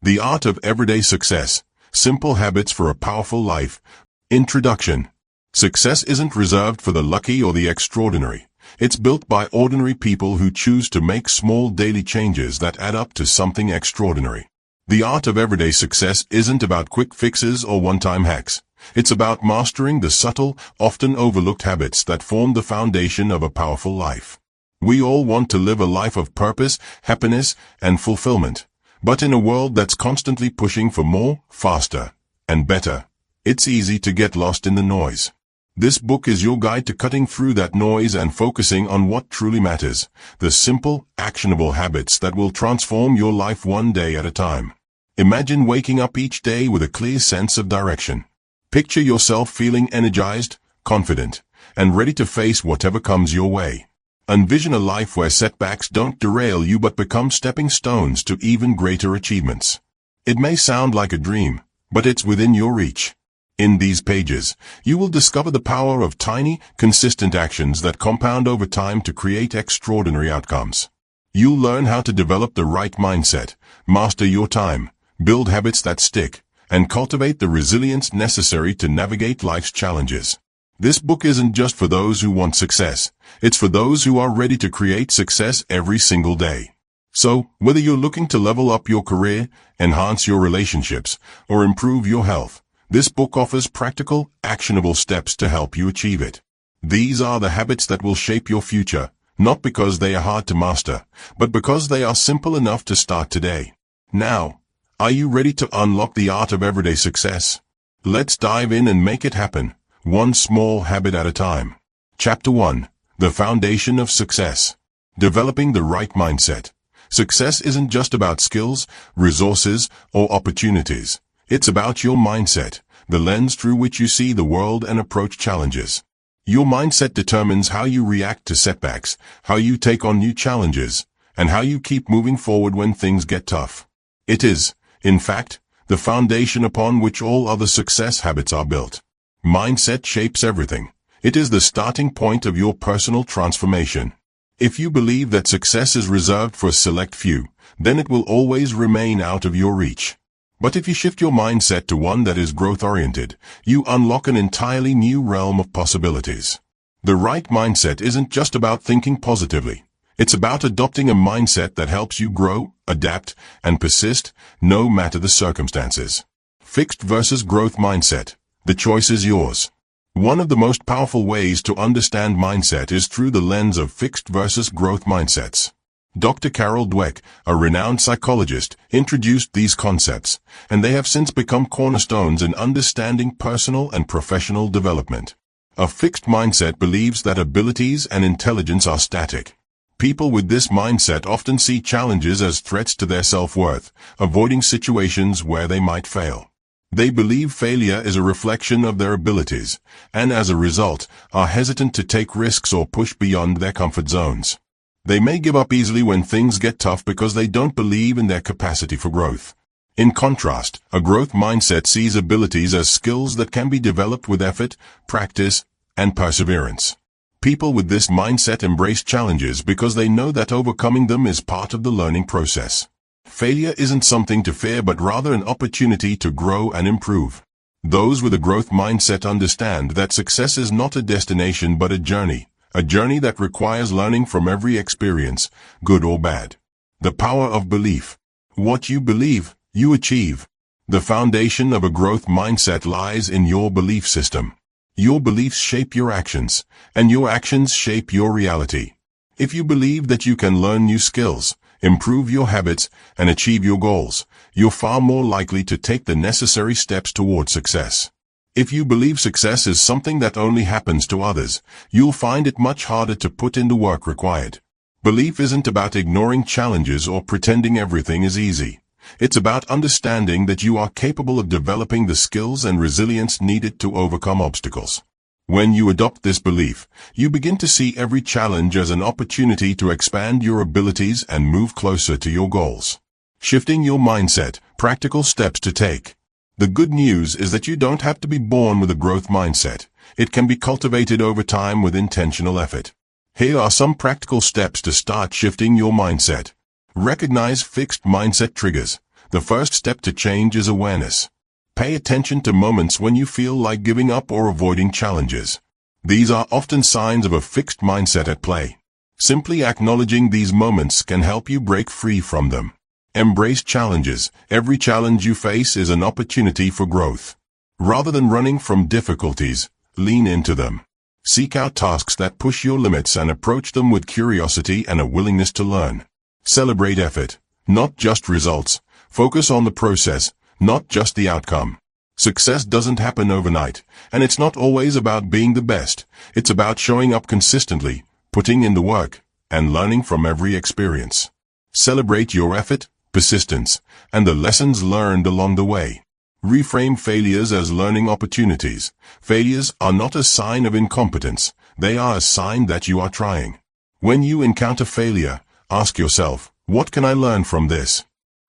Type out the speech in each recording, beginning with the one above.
The Art of Everyday Success. Simple Habits for a Powerful Life. Introduction. Success isn't reserved for the lucky or the extraordinary. It's built by ordinary people who choose to make small daily changes that add up to something extraordinary. The art of everyday success isn't about quick fixes or one-time hacks. It's about mastering the subtle, often overlooked habits that form the foundation of a powerful life. We all want to live a life of purpose, happiness, and fulfillment. But in a world that's constantly pushing for more, faster, and better, it's easy to get lost in the noise. This book is your guide to cutting through that noise and focusing on what truly matters, the simple, actionable habits that will transform your life one day at a time. Imagine waking up each day with a clear sense of direction. Picture yourself feeling energized, confident, and ready to face whatever comes your way. Envision a life where setbacks don't derail you but become stepping stones to even greater achievements. It may sound like a dream, but it's within your reach. In these pages, you will discover the power of tiny, consistent actions that compound over time to create extraordinary outcomes. You'll learn how to develop the right mindset, master your time, build habits that stick, and cultivate the resilience necessary to navigate life's challenges. This book isn't just for those who want success. It's for those who are ready to create success every single day. So, whether you're looking to level up your career, enhance your relationships, or improve your health, this book offers practical, actionable steps to help you achieve it. These are the habits that will shape your future, not because they are hard to master, but because they are simple enough to start today. Now, are you ready to unlock the art of everyday success? Let's dive in and make it happen, one small habit at a time. Chapter 1. The Foundation of Success. Developing the Right Mindset. Success isn't just about skills, resources, or opportunities. It's about your mindset, the lens through which you see the world and approach challenges. Your mindset determines how you react to setbacks, how you take on new challenges, and how you keep moving forward when things get tough. It is, in fact, the foundation upon which all other success habits are built. Mindset shapes everything. It is the starting point of your personal transformation. If you believe that success is reserved for a select few, then it will always remain out of your reach. But if you shift your mindset to one that is growth-oriented, you unlock an entirely new realm of possibilities. The right mindset isn't just about thinking positively. It's about adopting a mindset that helps you grow, adapt, and persist, no matter the circumstances. Fixed versus growth mindset. The choice is yours. One of the most powerful ways to understand mindset is through the lens of fixed versus growth mindsets. Dr. Carol Dweck, a renowned psychologist, introduced these concepts, and they have since become cornerstones in understanding personal and professional development. A fixed mindset believes that abilities and intelligence are static. People with this mindset often see challenges as threats to their self-worth, avoiding situations where they might fail. They believe failure is a reflection of their abilities, and as a result, are hesitant to take risks or push beyond their comfort zones. They may give up easily when things get tough because they don't believe in their capacity for growth. In contrast, a growth mindset sees abilities as skills that can be developed with effort, practice, and perseverance. People with this mindset embrace challenges because they know that overcoming them is part of the learning process. Failure isn't something to fear but rather an opportunity to grow and improve. Those with a growth mindset understand that success is not a destination but a journey that requires learning from every experience, good or bad. The power of belief. What you believe, you achieve. The foundation of a growth mindset lies in your belief system. Your beliefs shape your actions, and your actions shape your reality. If you believe that you can learn new skills, improve your habits, and achieve your goals, you're far more likely to take the necessary steps toward success. If you believe success is something that only happens to others, you'll find it much harder to put in the work required. Belief isn't about ignoring challenges or pretending everything is easy. It's about understanding that you are capable of developing the skills and resilience needed to overcome obstacles. When you adopt this belief, you begin to see every challenge as an opportunity to expand your abilities and move closer to your goals. Shifting your mindset, practical steps to take. The good news is that you don't have to be born with a growth mindset. It can be cultivated over time with intentional effort. Here are some practical steps to start shifting your mindset. Recognize fixed mindset triggers. The first step to change is awareness. Pay attention to moments when you feel like giving up or avoiding challenges. These are often signs of a fixed mindset at play. Simply acknowledging these moments can help you break free from them. Embrace challenges. Every challenge you face is an opportunity for growth. Rather than running from difficulties, lean into them. Seek out tasks that push your limits and approach them with curiosity and a willingness to learn. Celebrate effort, not just results. Focus on the process, not just the outcome. Success doesn't happen overnight, and it's not always about being the best. It's about showing up consistently, putting in the work, and learning from every experience. Celebrate your effort, persistence, and the lessons learned along the way. Reframe failures as learning opportunities. Failures are not a sign of incompetence. They are a sign that you are trying. When you encounter failure, ask yourself, what can I learn from this?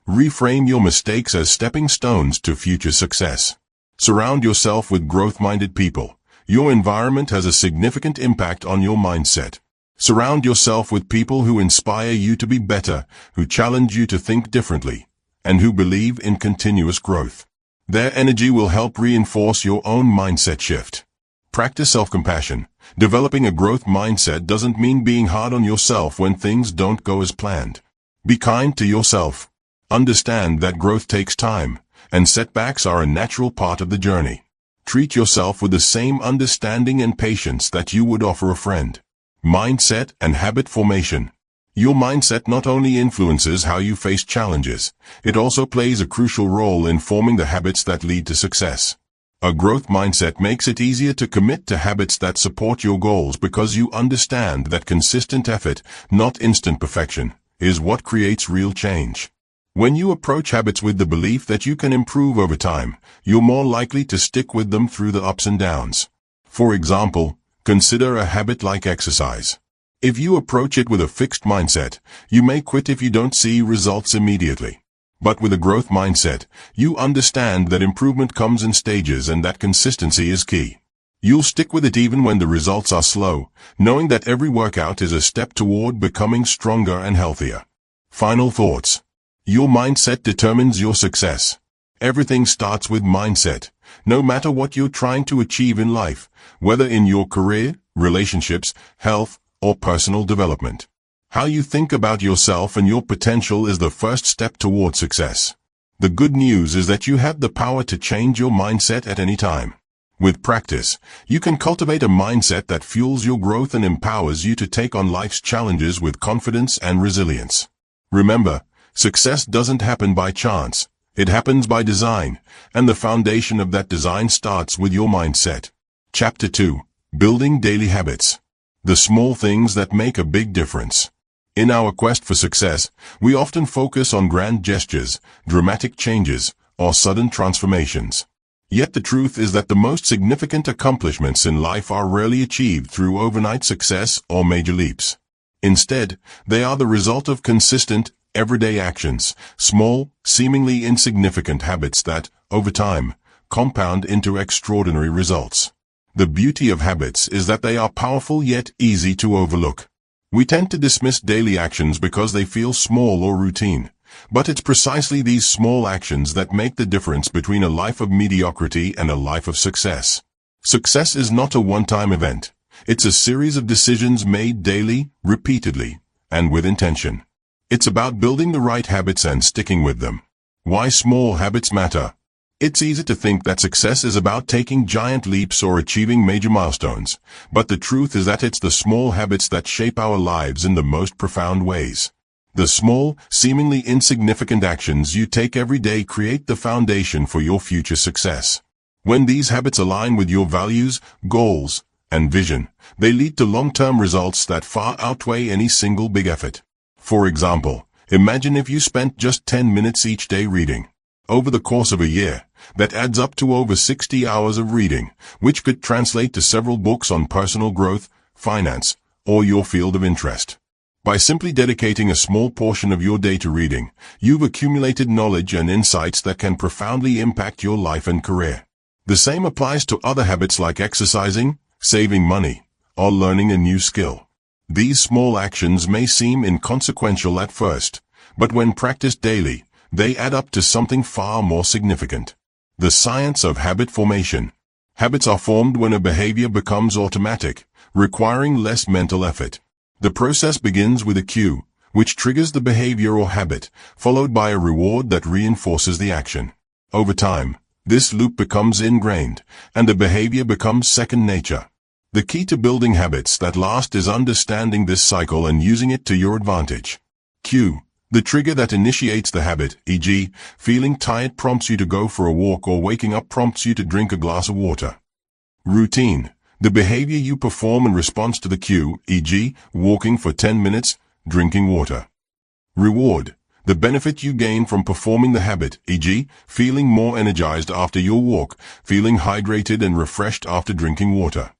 Reframe your mistakes as stepping stones to future success. Surround yourself with growth-minded people. Your environment has a significant impact on your mindset. Surround yourself with people who inspire you to be better, who challenge you to think differently, and who believe in continuous growth. Their energy will help reinforce your own mindset shift. Practice self-compassion. Developing a growth mindset doesn't mean being hard on yourself when things don't go as planned. Be kind to yourself. Understand that growth takes time, and setbacks are a natural part of the journey. Treat yourself with the same understanding and patience that you would offer a friend. Mindset and habit formation. Your mindset not only influences how you face challenges, it also plays a crucial role in forming the habits that lead to success. A growth mindset makes it easier to commit to habits that support your goals because you understand that consistent effort, not instant perfection, is what creates real change. When you approach habits with the belief that you can improve over time, you're more likely to stick with them through the ups and downs. For example, consider a habit like exercise. If you approach it with a fixed mindset, you may quit if you don't see results immediately. But with a growth mindset, you understand that improvement comes in stages and that consistency is key. You'll stick with it even when the results are slow, knowing that every workout is a step toward becoming stronger and healthier. Final thoughts. Your mindset determines your success. Everything starts with mindset. No matter what you're trying to achieve in life, whether in your career, relationships, health, or personal development. How you think about yourself and your potential is the first step toward success. The good news is that you have the power to change your mindset at any time. With practice, you can cultivate a mindset that fuels your growth and empowers you to take on life's challenges with confidence and resilience. Remember, success doesn't happen by chance. It happens by design, and the foundation of that design starts with your mindset. Chapter 2. Building Daily Habits. The small things that make a big difference. In our quest for success, we often focus on grand gestures, dramatic changes, or sudden transformations. Yet the truth is that the most significant accomplishments in life are rarely achieved through overnight success or major leaps. Instead, they are the result of consistent, everyday actions, small, seemingly insignificant habits that, over time, compound into extraordinary results. The beauty of habits is that they are powerful yet easy to overlook. We tend to dismiss daily actions because they feel small or routine, but it's precisely these small actions that make the difference between a life of mediocrity and a life of success. Success is not a one-time event. It's a series of decisions made daily, repeatedly, and with intention. It's about building the right habits and sticking with them. Why small habits matter. It's easy to think that success is about taking giant leaps or achieving major milestones, but the truth is that it's the small habits that shape our lives in the most profound ways. The small, seemingly insignificant actions you take every day create the foundation for your future success. When these habits align with your values, goals, and vision, they lead to long-term results that far outweigh any single big effort. For example, imagine if you spent just 10 minutes each day reading. Over the course of a year, that adds up to over 60 hours of reading, which could translate to several books on personal growth, finance, or your field of interest. By simply dedicating a small portion of your day to reading, you've accumulated knowledge and insights that can profoundly impact your life and career. The same applies to other habits like exercising, saving money, or learning a new skill. These small actions may seem inconsequential at first, but when practiced daily, they add up to something far more significant. The science of habit formation. Habits are formed when a behavior becomes automatic, requiring less mental effort. The process begins with a cue, which triggers the behavior or habit, followed by a reward that reinforces the action. Over time, this loop becomes ingrained, and the behavior becomes second nature. The key to building habits that last is understanding this cycle and using it to your advantage. Cue. The trigger that initiates the habit, e.g., feeling tired prompts you to go for a walk or waking up prompts you to drink a glass of water. Routine. The behavior you perform in response to the cue, e.g., walking for 10 minutes, drinking water. Reward. The benefit you gain from performing the habit, e.g., feeling more energized after your walk, feeling hydrated and refreshed after drinking water.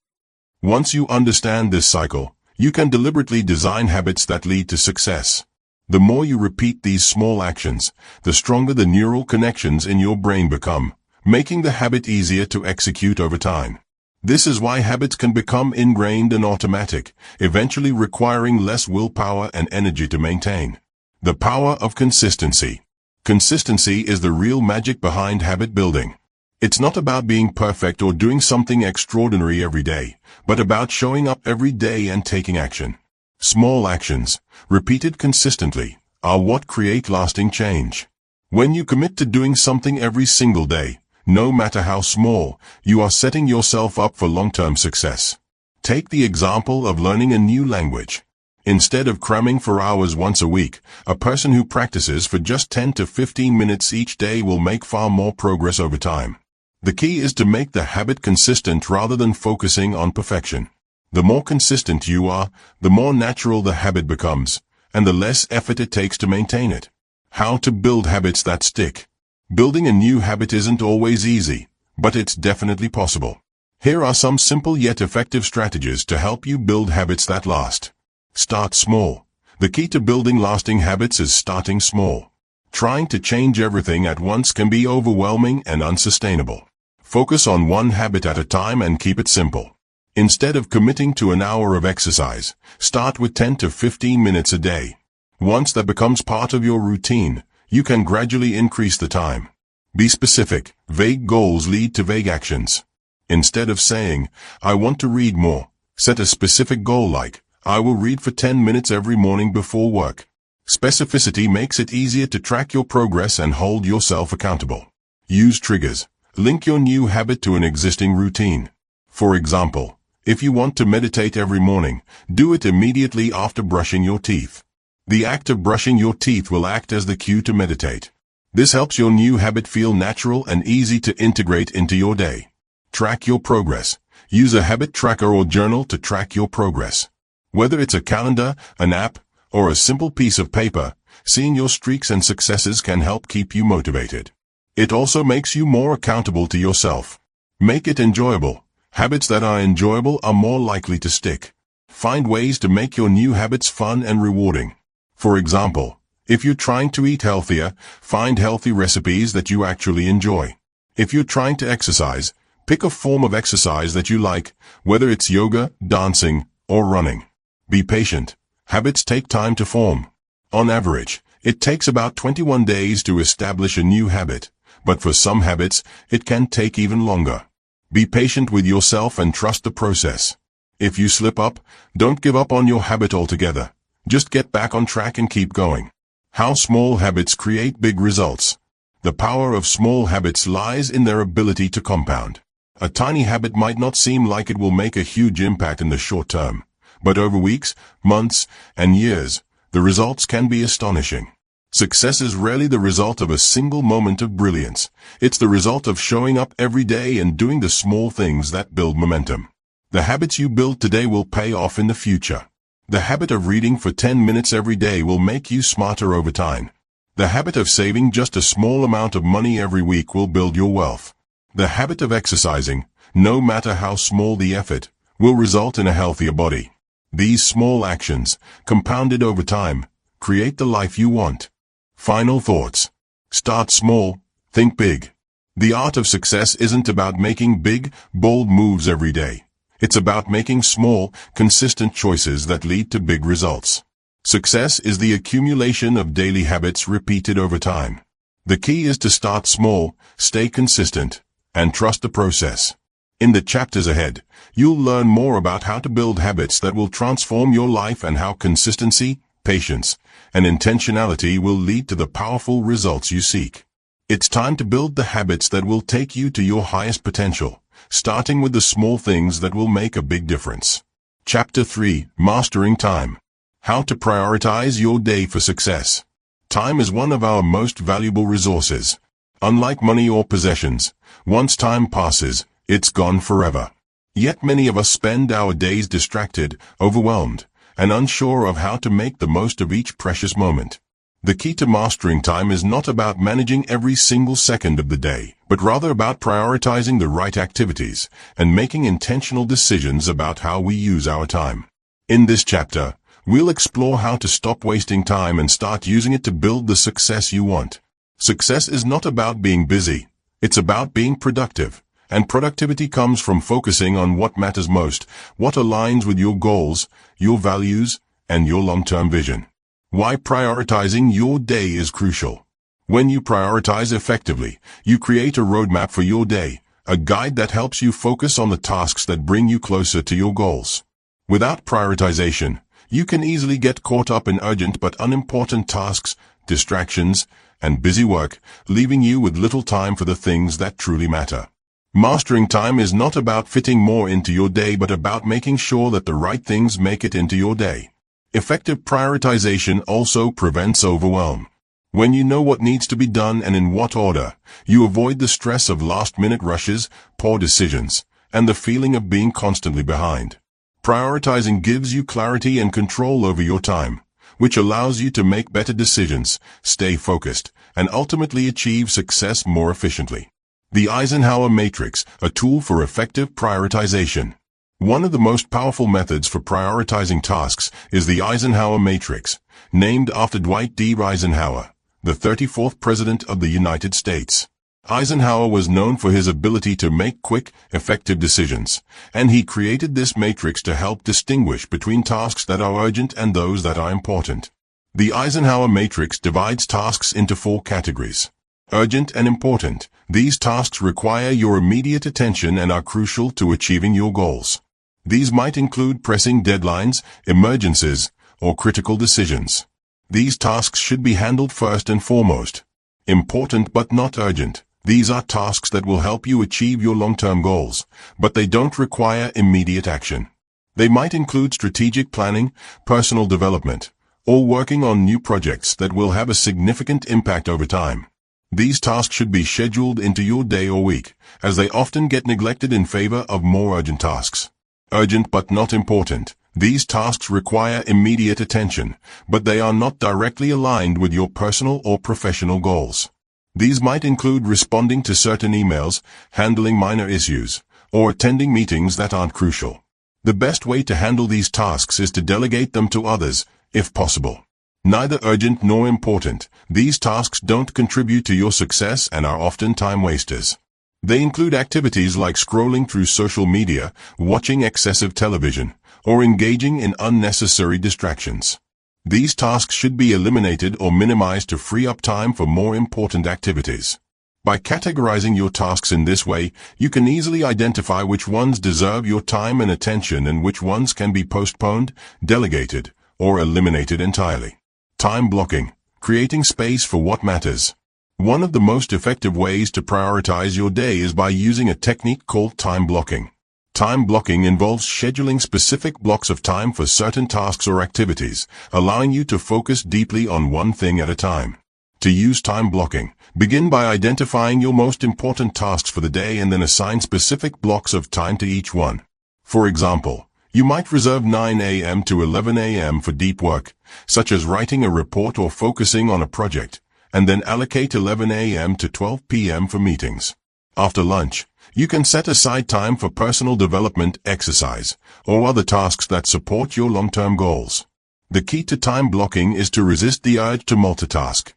Once you understand this cycle, you can deliberately design habits that lead to success. The more you repeat these small actions, the stronger the neural connections in your brain become, making the habit easier to execute over time. This is why habits can become ingrained and automatic, eventually requiring less willpower and energy to maintain. The power of consistency. Consistency is the real magic behind habit building. It's not about being perfect or doing something extraordinary every day, but about showing up every day and taking action. Small actions, repeated consistently, are what create lasting change. When you commit to doing something every single day, no matter how small, you are setting yourself up for long-term success. Take the example of learning a new language. Instead of cramming for hours once a week, a person who practices for just 10 to 15 minutes each day will make far more progress over time. The key is to make the habit consistent rather than focusing on perfection. The more consistent you are, the more natural the habit becomes, and the less effort it takes to maintain it. How to build habits that stick. Building a new habit isn't always easy, but it's definitely possible. Here are some simple yet effective strategies to help you build habits that last. Start small. The key to building lasting habits is starting small. Trying to change everything at once can be overwhelming and unsustainable. Focus on one habit at a time and keep it simple. Instead of committing to an hour of exercise, start with 10 to 15 minutes a day. Once that becomes part of your routine, you can gradually increase the time. Be specific. Vague goals lead to vague actions. Instead of saying, "I want to read more," set a specific goal like, "I will read for 10 minutes every morning before work." Specificity makes it easier to track your progress and hold yourself accountable. Use triggers. Link your new habit to an existing routine. For example, if you want to meditate every morning, do it immediately after brushing your teeth. The act of brushing your teeth will act as the cue to meditate. This helps your new habit feel natural and easy to integrate into your day. Track your progress. Use a habit tracker or journal to track your progress. Whether it's a calendar, an app, or a simple piece of paper, seeing your streaks and successes can help keep you motivated. It also makes you more accountable to yourself. Make it enjoyable. Habits that are enjoyable are more likely to stick. Find ways to make your new habits fun and rewarding. For example, if you're trying to eat healthier, find healthy recipes that you actually enjoy. If you're trying to exercise, pick a form of exercise that you like, whether it's yoga, dancing, or running. Be patient. Habits take time to form. On average, it takes about 21 days to establish a new habit, but for some habits, it can take even longer. Be patient with yourself and trust the process. If you slip up, don't give up on your habit altogether. Just get back on track and keep going. How small habits create big results. The power of small habits lies in their ability to compound. A tiny habit might not seem like it will make a huge impact in the short term, but over weeks, months, and years, the results can be astonishing. Success is rarely the result of a single moment of brilliance. It's the result of showing up every day and doing the small things that build momentum. The habits you build today will pay off in the future. The habit of reading for 10 minutes every day will make you smarter over time. The habit of saving just a small amount of money every week will build your wealth. The habit of exercising, no matter how small the effort, will result in a healthier body. These small actions, compounded over time, create the life you want. Final thoughts. Start small, think big. The art of success isn't about making big, bold moves every day. It's about making small, consistent choices that lead to big results. Success is the accumulation of daily habits repeated over time. The key is to start small, stay consistent, and trust the process. In the chapters ahead, you'll learn more about how to build habits that will transform your life and how consistency, patience, and intentionality will lead to the powerful results you seek. It's time to build the habits that will take you to your highest potential, starting with the small things that will make a big difference. Chapter 3: Mastering Time. How to prioritize your day for success. Time is one of our most valuable resources. Unlike money or possessions, once time passes, it's gone forever. Yet many of us spend our days distracted, overwhelmed, and unsure of how to make the most of each precious moment. The key to mastering time is not about managing every single second of the day, but rather about prioritizing the right activities and making intentional decisions about how we use our time. In this chapter, we'll explore how to stop wasting time and start using it to build the success you want. Success is not about being busy. It's about being productive. And productivity comes from focusing on what matters most, what aligns with your goals, your values, and your long-term vision. Why prioritizing your day is crucial. When you prioritize effectively, you create a roadmap for your day, a guide that helps you focus on the tasks that bring you closer to your goals. Without prioritization, you can easily get caught up in urgent but unimportant tasks, distractions, and busy work, leaving you with little time for the things that truly matter. Mastering time is not about fitting more into your day but about making sure that the right things make it into your day. Effective prioritization also prevents overwhelm. When you know what needs to be done and in what order, you avoid the stress of last-minute rushes, poor decisions, and the feeling of being constantly behind. Prioritizing gives you clarity and control over your time, which allows you to make better decisions, stay focused, and ultimately achieve success more efficiently. The Eisenhower Matrix, a tool for effective prioritization. One of the most powerful methods for prioritizing tasks is the Eisenhower Matrix, named after Dwight D. Eisenhower, the 34th President of the United States. Eisenhower was known for his ability to make quick, effective decisions, and he created this matrix to help distinguish between tasks that are urgent and those that are important. The Eisenhower Matrix divides tasks into 4 categories. Urgent and important. These tasks require your immediate attention and are crucial to achieving your goals. These might include pressing deadlines, emergencies, or critical decisions. These tasks should be handled first and foremost. Important but not urgent. These are tasks that will help you achieve your long-term goals, but they don't require immediate action. They might include strategic planning, personal development, or working on new projects that will have a significant impact over time. These tasks should be scheduled into your day or week, as they often get neglected in favor of more urgent tasks. Urgent but not important. These tasks require immediate attention, but they are not directly aligned with your personal or professional goals. These might include responding to certain emails, handling minor issues, or attending meetings that aren't crucial. The best way to handle these tasks is to delegate them to others, if possible. Neither urgent nor important, these tasks don't contribute to your success and are often time wasters. They include activities like scrolling through social media, watching excessive television, or engaging in unnecessary distractions. These tasks should be eliminated or minimized to free up time for more important activities. By categorizing your tasks in this way, you can easily identify which ones deserve your time and attention and which ones can be postponed, delegated, or eliminated entirely. Time blocking. Creating space for what matters. One of the most effective ways to prioritize your day is by using a technique called time blocking. Time blocking involves scheduling specific blocks of time for certain tasks or activities, allowing you to focus deeply on one thing at a time. To use time blocking, begin by identifying your most important tasks for the day and then assign specific blocks of time to each one. For example, you might reserve 9 a.m. to 11 a.m. for deep work, such as writing a report or focusing on a project, and then allocate 11 a.m. to 12 p.m. for meetings. After lunch, you can set aside time for personal development, exercise, or other tasks that support your long-term goals. The key to time blocking is to resist the urge to multitask.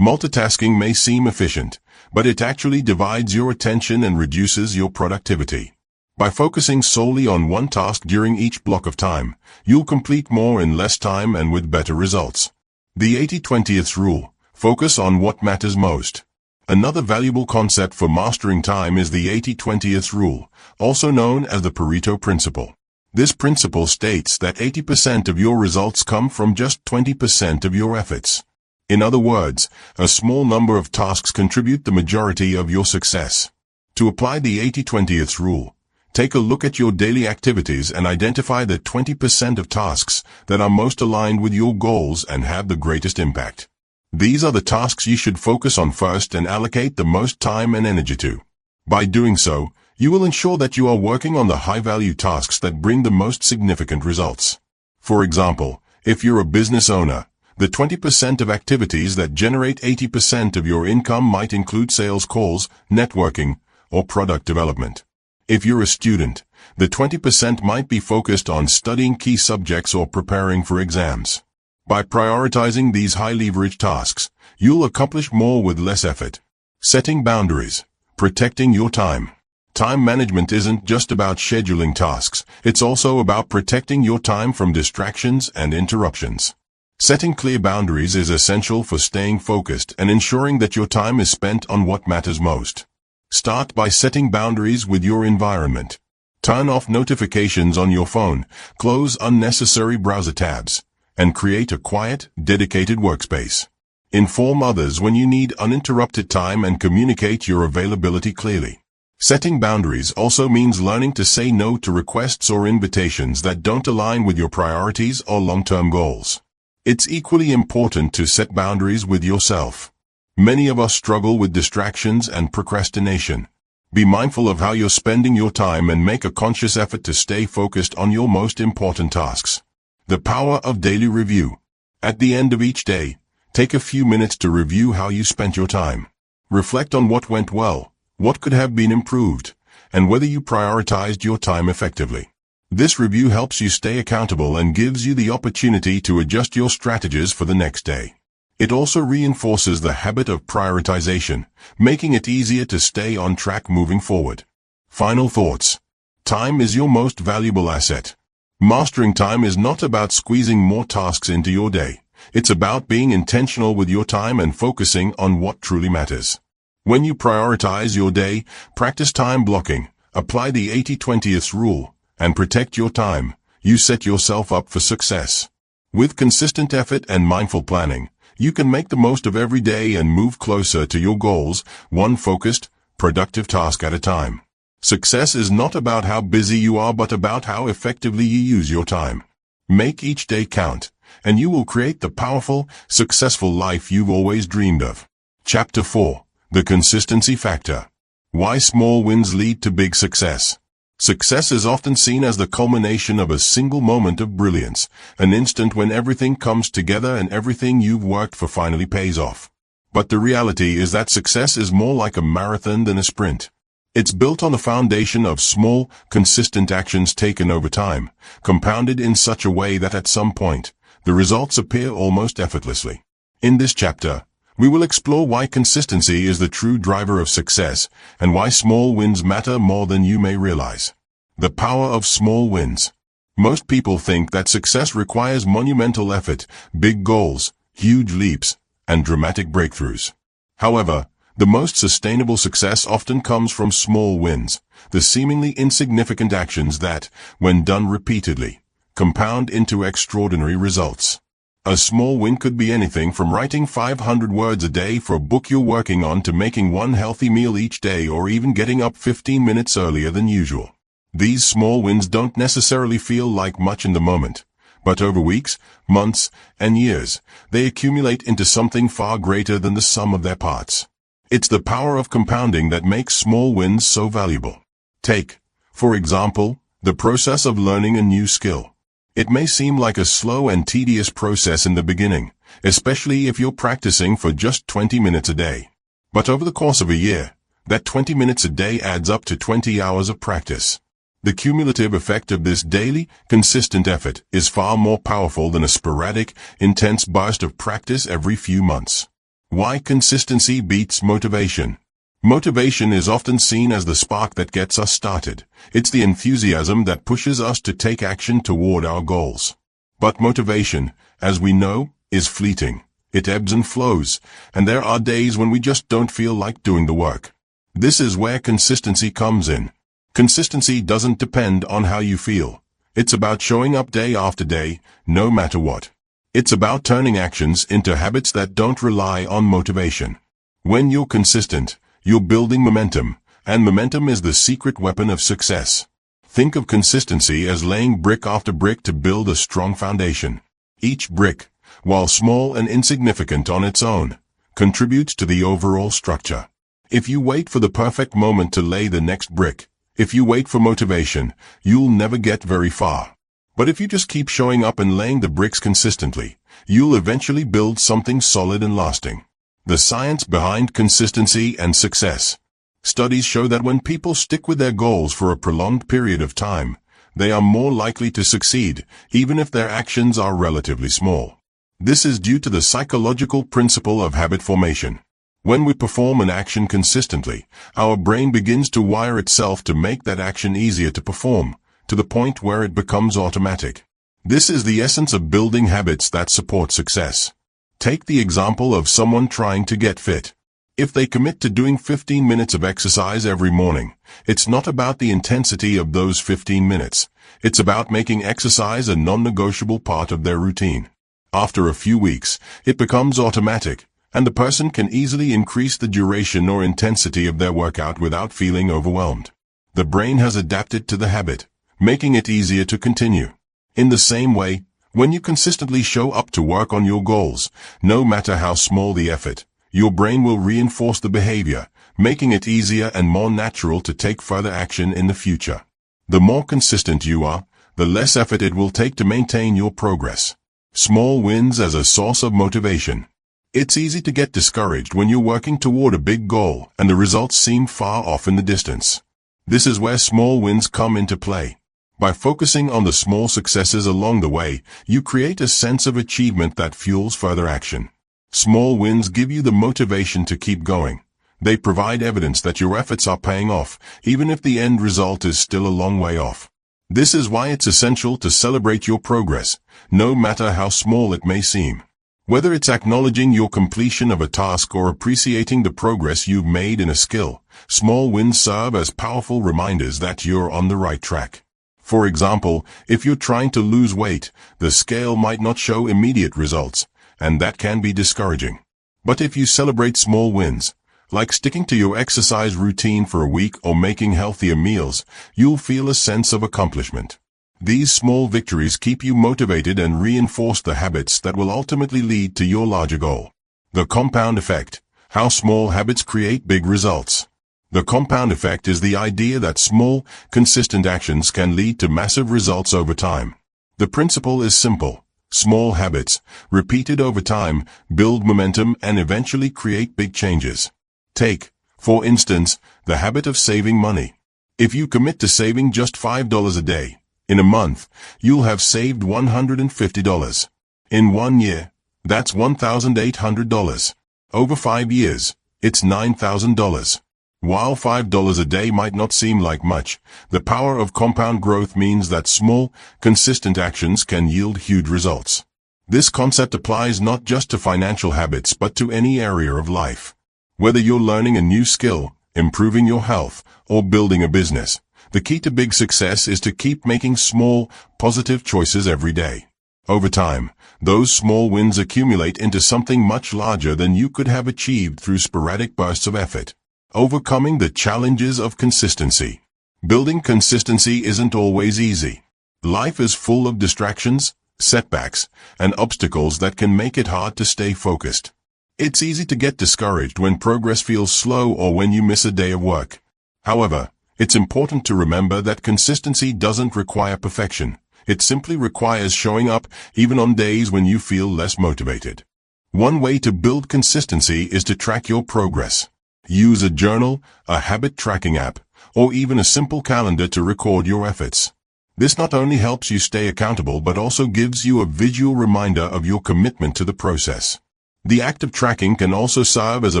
Multitasking may seem efficient, but it actually divides your attention and reduces your productivity. By focusing solely on one task during each block of time, you'll complete more in less time and with better results. The 80-20 rule. Focus on what matters most. Another valuable concept for mastering time is the 80-20th rule, also known as the Pareto principle. This principle states that 80% of your results come from just 20% of your efforts. In other words, a small number of tasks contribute the majority of your success. To apply the 80-20th rule, take a look at your daily activities and identify the 20% of tasks that are most aligned with your goals and have the greatest impact. These are the tasks you should focus on first and allocate the most time and energy to. By doing so, you will ensure that you are working on the high-value tasks that bring the most significant results. For example, if you're a business owner, the 20% of activities that generate 80% of your income might include sales calls, networking, or product development. If you're a student, the 20% might be focused on studying key subjects or preparing for exams. By prioritizing these high-leverage tasks, you'll accomplish more with less effort. Setting boundaries. Protecting your time. Time management isn't just about scheduling tasks, it's also about protecting your time from distractions and interruptions. Setting clear boundaries is essential for staying focused and ensuring that your time is spent on what matters most. Start by setting boundaries with your environment. Turn off notifications on your phone, close unnecessary browser tabs, and create a quiet, dedicated workspace. Inform others when you need uninterrupted time and communicate your availability clearly. Setting boundaries also means learning to say no to requests or invitations that don't align with your priorities or long-term goals. It's equally important to set boundaries with yourself. Many of us struggle with distractions and procrastination. Be mindful of how you're spending your time and make a conscious effort to stay focused on your most important tasks. The power of daily review. At the end of each day, take a few minutes to review how you spent your time. Reflect on what went well, what could have been improved, and whether you prioritized your time effectively. This review helps you stay accountable and gives you the opportunity to adjust your strategies for the next day. It also reinforces the habit of prioritization, making it easier to stay on track moving forward. Final thoughts. Time is your most valuable asset. Mastering time is not about squeezing more tasks into your day. It's about being intentional with your time and focusing on what truly matters. When you prioritize your day, practice time blocking, apply the 80-20th rule, and protect your time, you set yourself up for success. With consistent effort and mindful planning, you can make the most of every day and move closer to your goals, one focused, productive task at a time. Success is not about how busy you are but about how effectively you use your time. Make each day count, and you will create the powerful, successful life you've always dreamed of. Chapter 4. The Consistency Factor. Why small wins lead to big success. Success is often seen as the culmination of a single moment of brilliance, an instant when everything comes together and everything you've worked for finally pays off. But the reality is that success is more like a marathon than a sprint. It's built on the foundation of small, consistent actions taken over time, compounded in such a way that at some point, the results appear almost effortlessly. In this chapter, we will explore why consistency is the true driver of success and why small wins matter more than you may realize. The power of small wins. Most people think that success requires monumental effort, big goals, huge leaps, and dramatic breakthroughs. However, the most sustainable success often comes from small wins, the seemingly insignificant actions that, when done repeatedly, compound into extraordinary results. A small win could be anything from writing 500 words a day for a book you're working on to making one healthy meal each day or even getting up 15 minutes earlier than usual. These small wins don't necessarily feel like much in the moment, but over weeks, months, and years, they accumulate into something far greater than the sum of their parts. It's the power of compounding that makes small wins so valuable. Take, for example, the process of learning a new skill. It may seem like a slow and tedious process in the beginning, especially if you're practicing for just 20 minutes a day. But over the course of a year, that 20 minutes a day adds up to 20 hours of practice. The cumulative effect of this daily, consistent effort is far more powerful than a sporadic, intense burst of practice every few months. Why consistency beats motivation. Motivation is often seen as the spark that gets us started. It's the enthusiasm that pushes us to take action toward our goals. But motivation, as we know, is fleeting. It ebbs and flows, and there are days when we just don't feel like doing the work. This is where consistency comes in. Consistency doesn't depend on how you feel. It's about showing up day after day, no matter what. It's about turning actions into habits that don't rely on motivation. When you're consistent, you're building momentum, and momentum is the secret weapon of success. Think of consistency as laying brick after brick to build a strong foundation. Each brick, while small and insignificant on its own, contributes to the overall structure. If you wait for the perfect moment to lay the next brick, if you wait for motivation, you'll never get very far. But if you just keep showing up and laying the bricks consistently, you'll eventually build something solid and lasting. The science behind consistency and success. Studies show that when people stick with their goals for a prolonged period of time, they are more likely to succeed, even if their actions are relatively small. This is due to the psychological principle of habit formation. When we perform an action consistently, our brain begins to wire itself to make that action easier to perform, to the point where it becomes automatic. This is the essence of building habits that support success. Take the example of someone trying to get fit. If they commit to doing 15 minutes of exercise every morning, it's not about the intensity of those 15 minutes. It's about making exercise a non-negotiable part of their routine. After a few weeks, it becomes automatic, and the person can easily increase the duration or intensity of their workout without feeling overwhelmed. The brain has adapted to the habit, making it easier to continue. In the same way, when you consistently show up to work on your goals, no matter how small the effort, your brain will reinforce the behavior, making it easier and more natural to take further action in the future. The more consistent you are, the less effort it will take to maintain your progress. Small wins as a source of motivation. It's easy to get discouraged when you're working toward a big goal and the results seem far off in the distance. This is where small wins come into play. By focusing on the small successes along the way, you create a sense of achievement that fuels further action. Small wins give you the motivation to keep going. They provide evidence that your efforts are paying off, even if the end result is still a long way off. This is why it's essential to celebrate your progress, no matter how small it may seem. Whether it's acknowledging your completion of a task or appreciating the progress you've made in a skill, small wins serve as powerful reminders that you're on the right track. For example, if you're trying to lose weight, the scale might not show immediate results, and that can be discouraging. But if you celebrate small wins, like sticking to your exercise routine for a week or making healthier meals, you'll feel a sense of accomplishment. These small victories keep you motivated and reinforce the habits that will ultimately lead to your larger goal. The compound effect. How small habits create big results. The compound effect is the idea that small, consistent actions can lead to massive results over time. The principle is simple. Small habits, repeated over time, build momentum and eventually create big changes. Take, for instance, the habit of saving money. If you commit to saving just $5 a day, in a month, you'll have saved $150. In 1 year, that's $1,800. Over 5 years, it's $9,000. While $5 a day might not seem like much, the power of compound growth means that small, consistent actions can yield huge results. This concept applies not just to financial habits but to any area of life. Whether you're learning a new skill, improving your health, or building a business, the key to big success is to keep making small, positive choices every day. Over time, those small wins accumulate into something much larger than you could have achieved through sporadic bursts of effort. Overcoming the challenges of consistency. Building consistency isn't always easy. Life is full of distractions, setbacks, and obstacles that can make it hard to stay focused. It's easy to get discouraged when progress feels slow or when you miss a day of work. However, it's important to remember that consistency doesn't require perfection. It simply requires showing up even on days when you feel less motivated. One way to build consistency is to track your progress. Use a journal, a habit tracking app, or even a simple calendar to record your efforts. This not only helps you stay accountable but also gives you a visual reminder of your commitment to the process. The act of tracking can also serve as a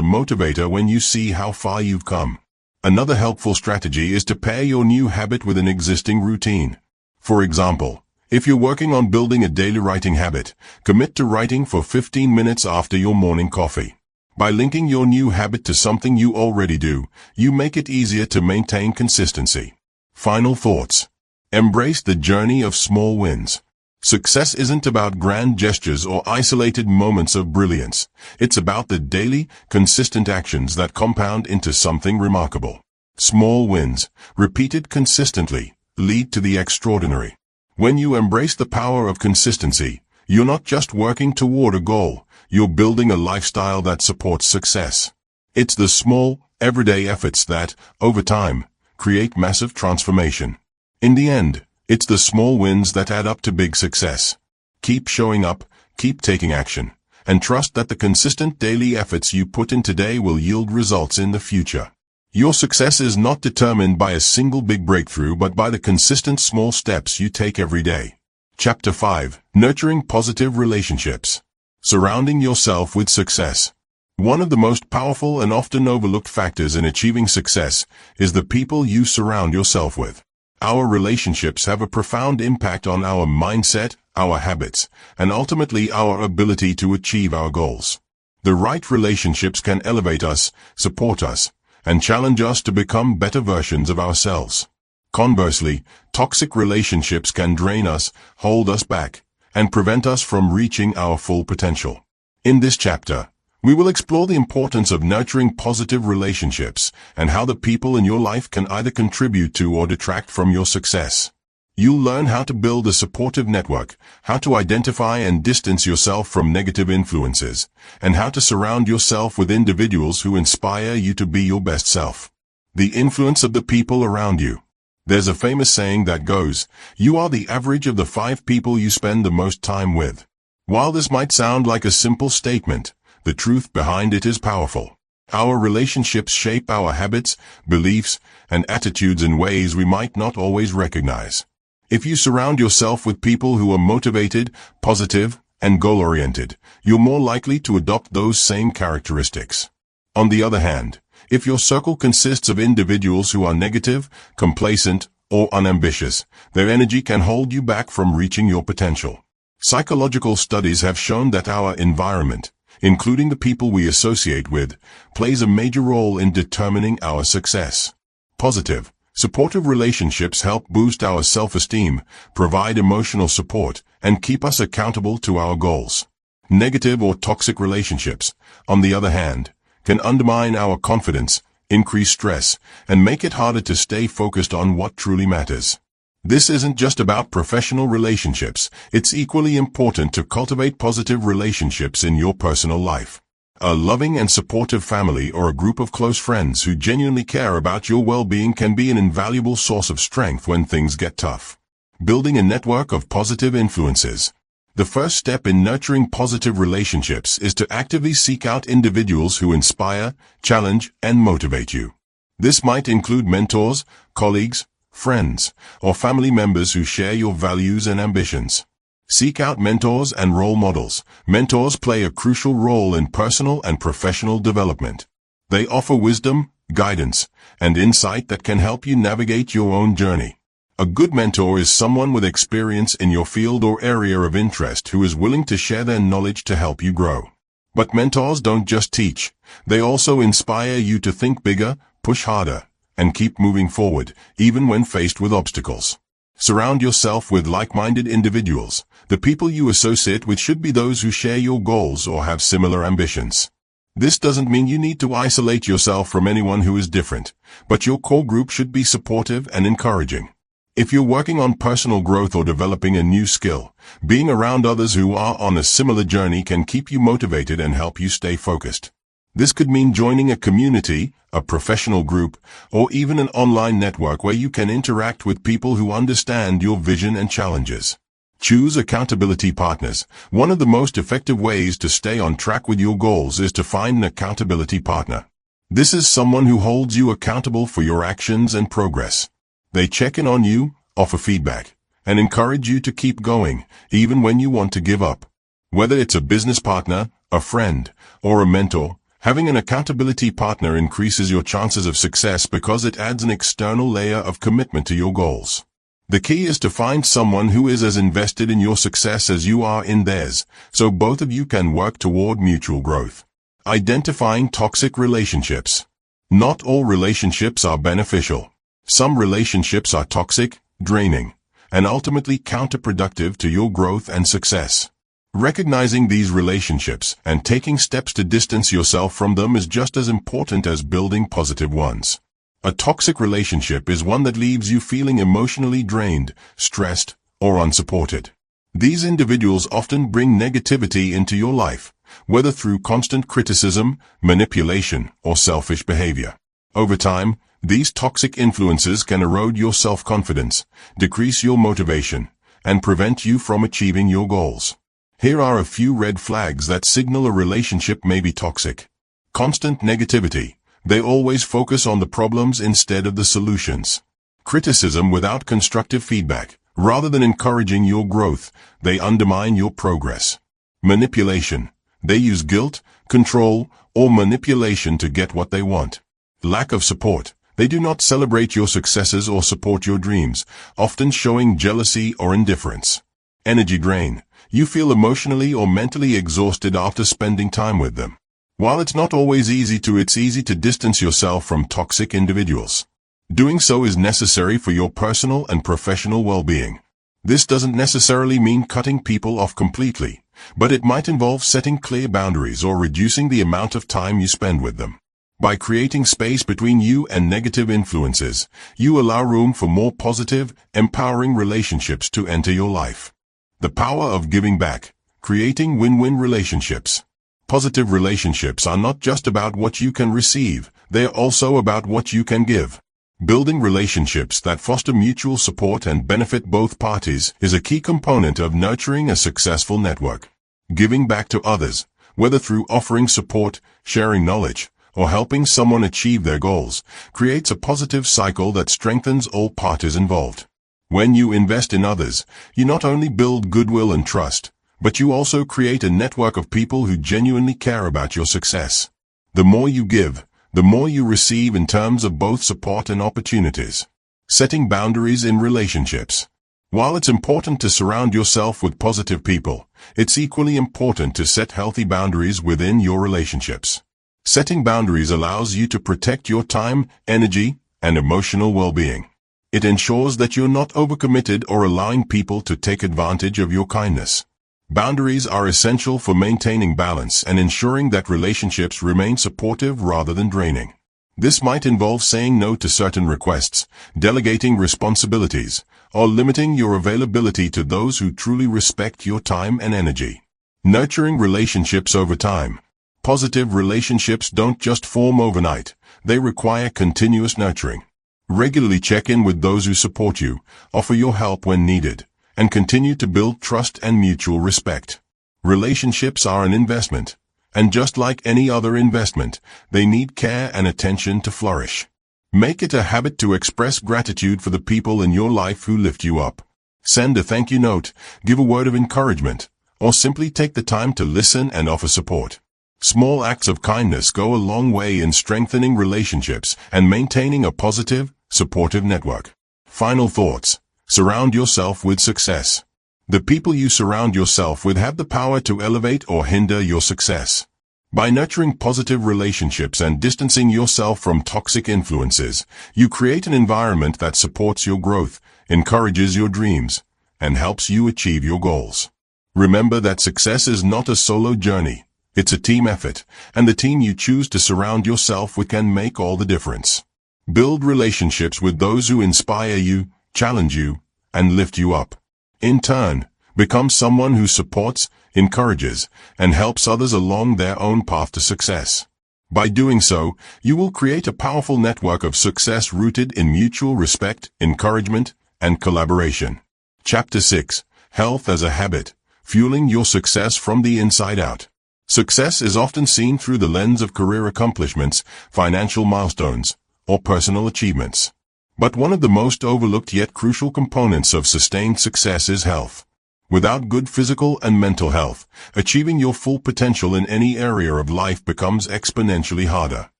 motivator when you see how far you've come. Another helpful strategy is to pair your new habit with an existing routine. For example, If you're working on building a daily writing habit, commit to writing for 15 minutes after your morning coffee. By linking your new habit to something you already do, you make it easier to maintain consistency. Final thoughts. Embrace the journey of small wins. Success isn't about grand gestures or isolated moments of brilliance. It's about the daily, consistent actions that compound into something remarkable. Small wins, repeated consistently, lead to the extraordinary. When you embrace the power of consistency, you're not just working toward a goal, you're building a lifestyle that supports success. It's the small, everyday efforts that, over time, create massive transformation. In the end, it's the small wins that add up to big success. Keep showing up, keep taking action, and trust that the consistent daily efforts you put in today will yield results in the future. Your success is not determined by a single big breakthrough but by the consistent small steps you take every day. Chapter 5. Nurturing Positive Relationships. Surrounding yourself with success. One of the most powerful and often overlooked factors in achieving success is the people you surround yourself with. Our relationships have a profound impact on our mindset, our habits, and ultimately our ability to achieve our goals. The right relationships can elevate us, support us, and challenge us to become better versions of ourselves. Conversely, toxic relationships can drain us, hold us back, and prevent us from reaching our full potential. In this chapter, we will explore the importance of nurturing positive relationships and how the people in your life can either contribute to or detract from your success. You'll learn how to build a supportive network, how to identify and distance yourself from negative influences, and how to surround yourself with individuals who inspire you to be your best self. The influence of the people around you. There's a famous saying that goes, "You are the average of the 5 people you spend the most time with." While this might sound like a simple statement, the truth behind it is powerful. Our relationships shape our habits, beliefs, and attitudes in ways we might not always recognize. If you surround yourself with people who are motivated, positive, and goal-oriented, you're more likely to adopt those same characteristics. On the other hand, if your circle consists of individuals who are negative, complacent, or unambitious, their energy can hold you back from reaching your potential. Psychological studies have shown that our environment, including the people we associate with, plays a major role in determining our success. Positive, supportive relationships help boost our self-esteem, provide emotional support, and keep us accountable to our goals. Negative or toxic relationships, on the other hand, can undermine our confidence, increase stress, and make it harder to stay focused on what truly matters. This isn't just about professional relationships, it's equally important to cultivate positive relationships in your personal life. A loving and supportive family or a group of close friends who genuinely care about your well-being can be an invaluable source of strength when things get tough. Building a network of positive influences. The first step in nurturing positive relationships is to actively seek out individuals who inspire, challenge, and motivate you. This might include mentors, colleagues, friends, or family members who share your values and ambitions. Seek out mentors and role models. Mentors play a crucial role in personal and professional development. They offer wisdom, guidance, and insight that can help you navigate your own journey. A good mentor is someone with experience in your field or area of interest who is willing to share their knowledge to help you grow. But mentors don't just teach. They also inspire you to think bigger, push harder, and keep moving forward, even when faced with obstacles. Surround yourself with like-minded individuals. The people you associate with should be those who share your goals or have similar ambitions. This doesn't mean you need to isolate yourself from anyone who is different, but your core group should be supportive and encouraging. If you're working on personal growth or developing a new skill, being around others who are on a similar journey can keep you motivated and help you stay focused. This could mean joining a community, a professional group, or even an online network where you can interact with people who understand your vision and challenges. Choose accountability partners. One of the most effective ways to stay on track with your goals is to find an accountability partner. This is someone who holds you accountable for your actions and progress. They check in on you, offer feedback, and encourage you to keep going, even when you want to give up. Whether it's a business partner, a friend, or a mentor, having an accountability partner increases your chances of success because it adds an external layer of commitment to your goals. The key is to find someone who is as invested in your success as you are in theirs, so both of you can work toward mutual growth. Identifying toxic relationships. Not all relationships are beneficial. Some relationships are toxic, draining, and ultimately counterproductive to your growth and success. Recognizing these relationships and taking steps to distance yourself from them is just as important as building positive ones. A toxic relationship is one that leaves you feeling emotionally drained, stressed, or unsupported. These individuals often bring negativity into your life, whether through constant criticism, manipulation, or selfish behavior. Over time, these toxic influences can erode your self-confidence, decrease your motivation, and prevent you from achieving your goals. Here are a few red flags that signal a relationship may be toxic. Constant negativity. They always focus on the problems instead of the solutions. Criticism without constructive feedback. Rather than encouraging your growth, they undermine your progress. Manipulation. They use guilt, control, or manipulation to get what they want. Lack of support. They do not celebrate your successes or support your dreams, often showing jealousy or indifference. Energy drain. You feel emotionally or mentally exhausted after spending time with them. While it's not always easy to distance yourself from toxic individuals. Doing so is necessary for your personal and professional well-being. This doesn't necessarily mean cutting people off completely, but it might involve setting clear boundaries or reducing the amount of time you spend with them. By creating space between you and negative influences, you allow room for more positive, empowering relationships to enter your life. The power of giving back. Creating win-win relationships. Positive relationships are not just about what you can receive, they are also about what you can give. Building relationships that foster mutual support and benefit both parties is a key component of nurturing a successful network. Giving back to others, whether through offering support, sharing knowledge, or helping someone achieve their goals, creates a positive cycle that strengthens all parties involved. When you invest in others, you not only build goodwill and trust, but you also create a network of people who genuinely care about your success. The more you give, the more you receive in terms of both support and opportunities. Setting boundaries in relationships. While it's important to surround yourself with positive people, it's equally important to set healthy boundaries within your relationships. Setting boundaries allows you to protect your time, energy, and emotional well-being. It ensures that you're not overcommitted or allowing people to take advantage of your kindness. Boundaries are essential for maintaining balance and ensuring that relationships remain supportive rather than draining. This might involve saying no to certain requests, delegating responsibilities, or limiting your availability to those who truly respect your time and energy. Nurturing relationships over time. Positive relationships don't just form overnight, they require continuous nurturing. Regularly check in with those who support you, offer your help when needed, and continue to build trust and mutual respect. Relationships are an investment, and just like any other investment, they need care and attention to flourish. Make it a habit to express gratitude for the people in your life who lift you up. Send a thank you note, give a word of encouragement, or simply take the time to listen and offer support. Small acts of kindness go a long way in strengthening relationships and maintaining a positive, supportive network. Final thoughts. Surround yourself with success. The people you surround yourself with have the power to elevate or hinder your success. By nurturing positive relationships and distancing yourself from toxic influences, you create an environment that supports your growth, encourages your dreams, and helps you achieve your goals. Remember that success is not a solo journey. It's a team effort, and the team you choose to surround yourself with can make all the difference. Build relationships with those who inspire you, challenge you, and lift you up. In turn, become someone who supports, encourages, and helps others along their own path to success. By doing so, you will create a powerful network of success rooted in mutual respect, encouragement, and collaboration. Chapter 6. Health as a Habit, Fueling Your Success from the Inside Out. Success is often seen through the lens of career accomplishments, financial milestones, or personal achievements. But one of the most overlooked yet crucial components of sustained success is health. Without good physical and mental health, achieving your full potential in any area of life becomes exponentially harder.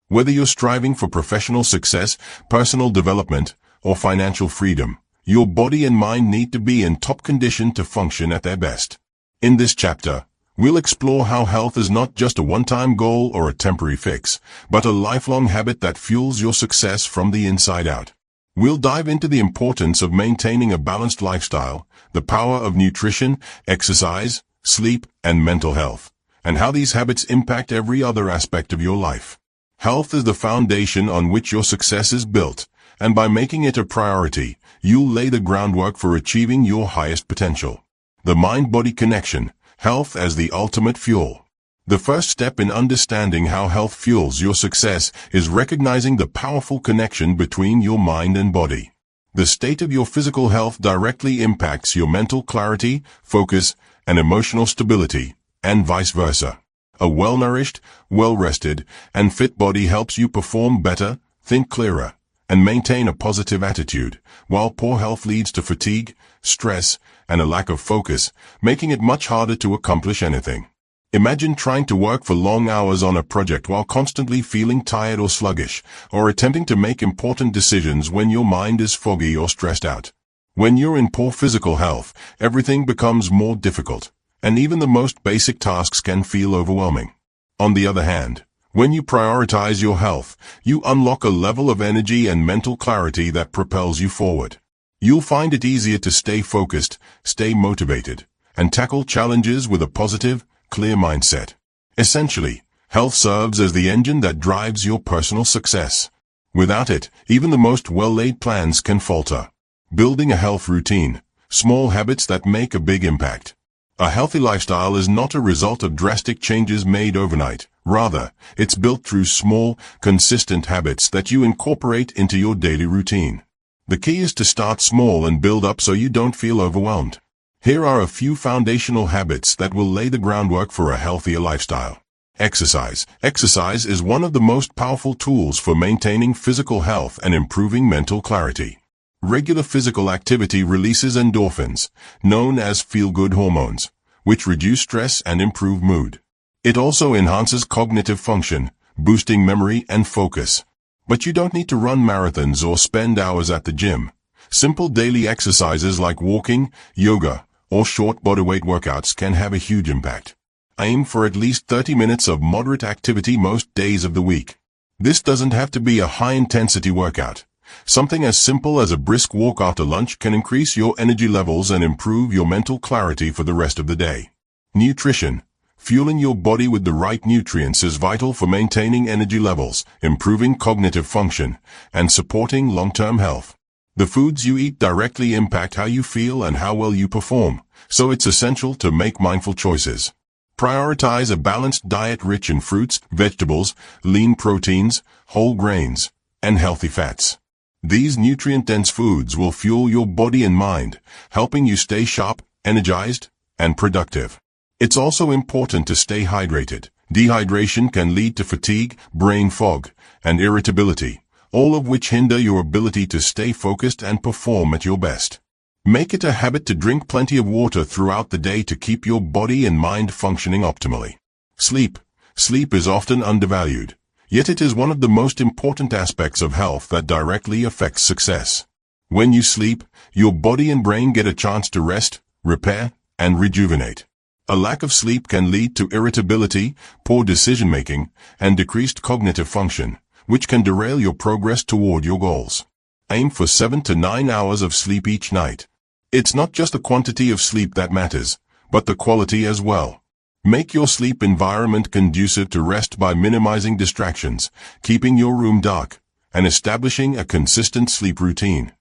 Whether you're striving for professional success, personal development, or financial freedom, Your body and mind need to be in top condition to function at their best. In this chapter, we'll explore how health is not just a one-time goal or a temporary fix, but a lifelong habit that fuels your success from the inside out. We'll dive into the importance of maintaining a balanced lifestyle, the power of nutrition, exercise, sleep, and mental health, and how these habits impact every other aspect of your life. Health is the foundation on which your success is built, and by making it a priority, you'll lay the groundwork for achieving your highest potential. The mind-body connection, health as the ultimate fuel. The first step in understanding how health fuels your success is recognizing the powerful connection between your mind and body. The state of your physical health directly impacts your mental clarity, focus, and emotional stability, and vice versa. A well-nourished, well-rested, and fit body helps you perform better, think clearer, and maintain a positive attitude, while poor health leads to fatigue, stress, and a lack of focus, making it much harder to accomplish anything. Imagine trying to work for long hours on a project while constantly feeling tired or sluggish, or attempting to make important decisions when your mind is foggy or stressed out. When you're in poor physical health, everything becomes more difficult, and even the most basic tasks can feel overwhelming. On the other hand, when you prioritize your health, you unlock a level of energy and mental clarity that propels you forward. You'll find it easier to stay focused, stay motivated, and tackle challenges with a positive, clear mindset. Essentially, health serves as the engine that drives your personal success. Without it, even the most well-laid plans can falter. Building a health routine, small habits that make a big impact. A healthy lifestyle is not a result of drastic changes made overnight. Rather, it's built through small, consistent habits that you incorporate into your daily routine. The key is to start small and build up so you don't feel overwhelmed. Here are a few foundational habits that will lay the groundwork for a healthier lifestyle. Exercise. Exercise is one of the most powerful tools for maintaining physical health and improving mental clarity. Regular physical activity releases endorphins, known as feel-good hormones, which reduce stress and improve mood. It also enhances cognitive function, boosting memory and focus. But you don't need to run marathons or spend hours at the gym. Simple daily exercises like walking, yoga, or short bodyweight workouts can have a huge impact. Aim for at least 30 minutes of moderate activity most days of the week. This doesn't have to be a high-intensity workout. Something as simple as a brisk walk after lunch can increase your energy levels and improve your mental clarity for the rest of the day. Nutrition. Fueling your body with the right nutrients is vital for maintaining energy levels, improving cognitive function, and supporting long-term health. The foods you eat directly impact how you feel and how well you perform, so it's essential to make mindful choices. Prioritize a balanced diet rich in fruits, vegetables, lean proteins, whole grains, and healthy fats. These nutrient-dense foods will fuel your body and mind, helping you stay sharp, energized, and productive. It's also important to stay hydrated. Dehydration can lead to fatigue, brain fog, and irritability, all of which hinder your ability to stay focused and perform at your best. Make it a habit to drink plenty of water throughout the day to keep your body and mind functioning optimally. Sleep. Sleep is often undervalued, yet it is one of the most important aspects of health that directly affects success. When you sleep, your body and brain get a chance to rest, repair, and rejuvenate. A lack of sleep can lead to irritability, poor decision-making, and decreased cognitive function, which can derail your progress toward your goals. Aim for 7 to 9 hours of sleep each night. It's not just the quantity of sleep that matters, but the quality as well. Make your sleep environment conducive to rest by minimizing distractions, keeping your room dark, and establishing a consistent sleep routine.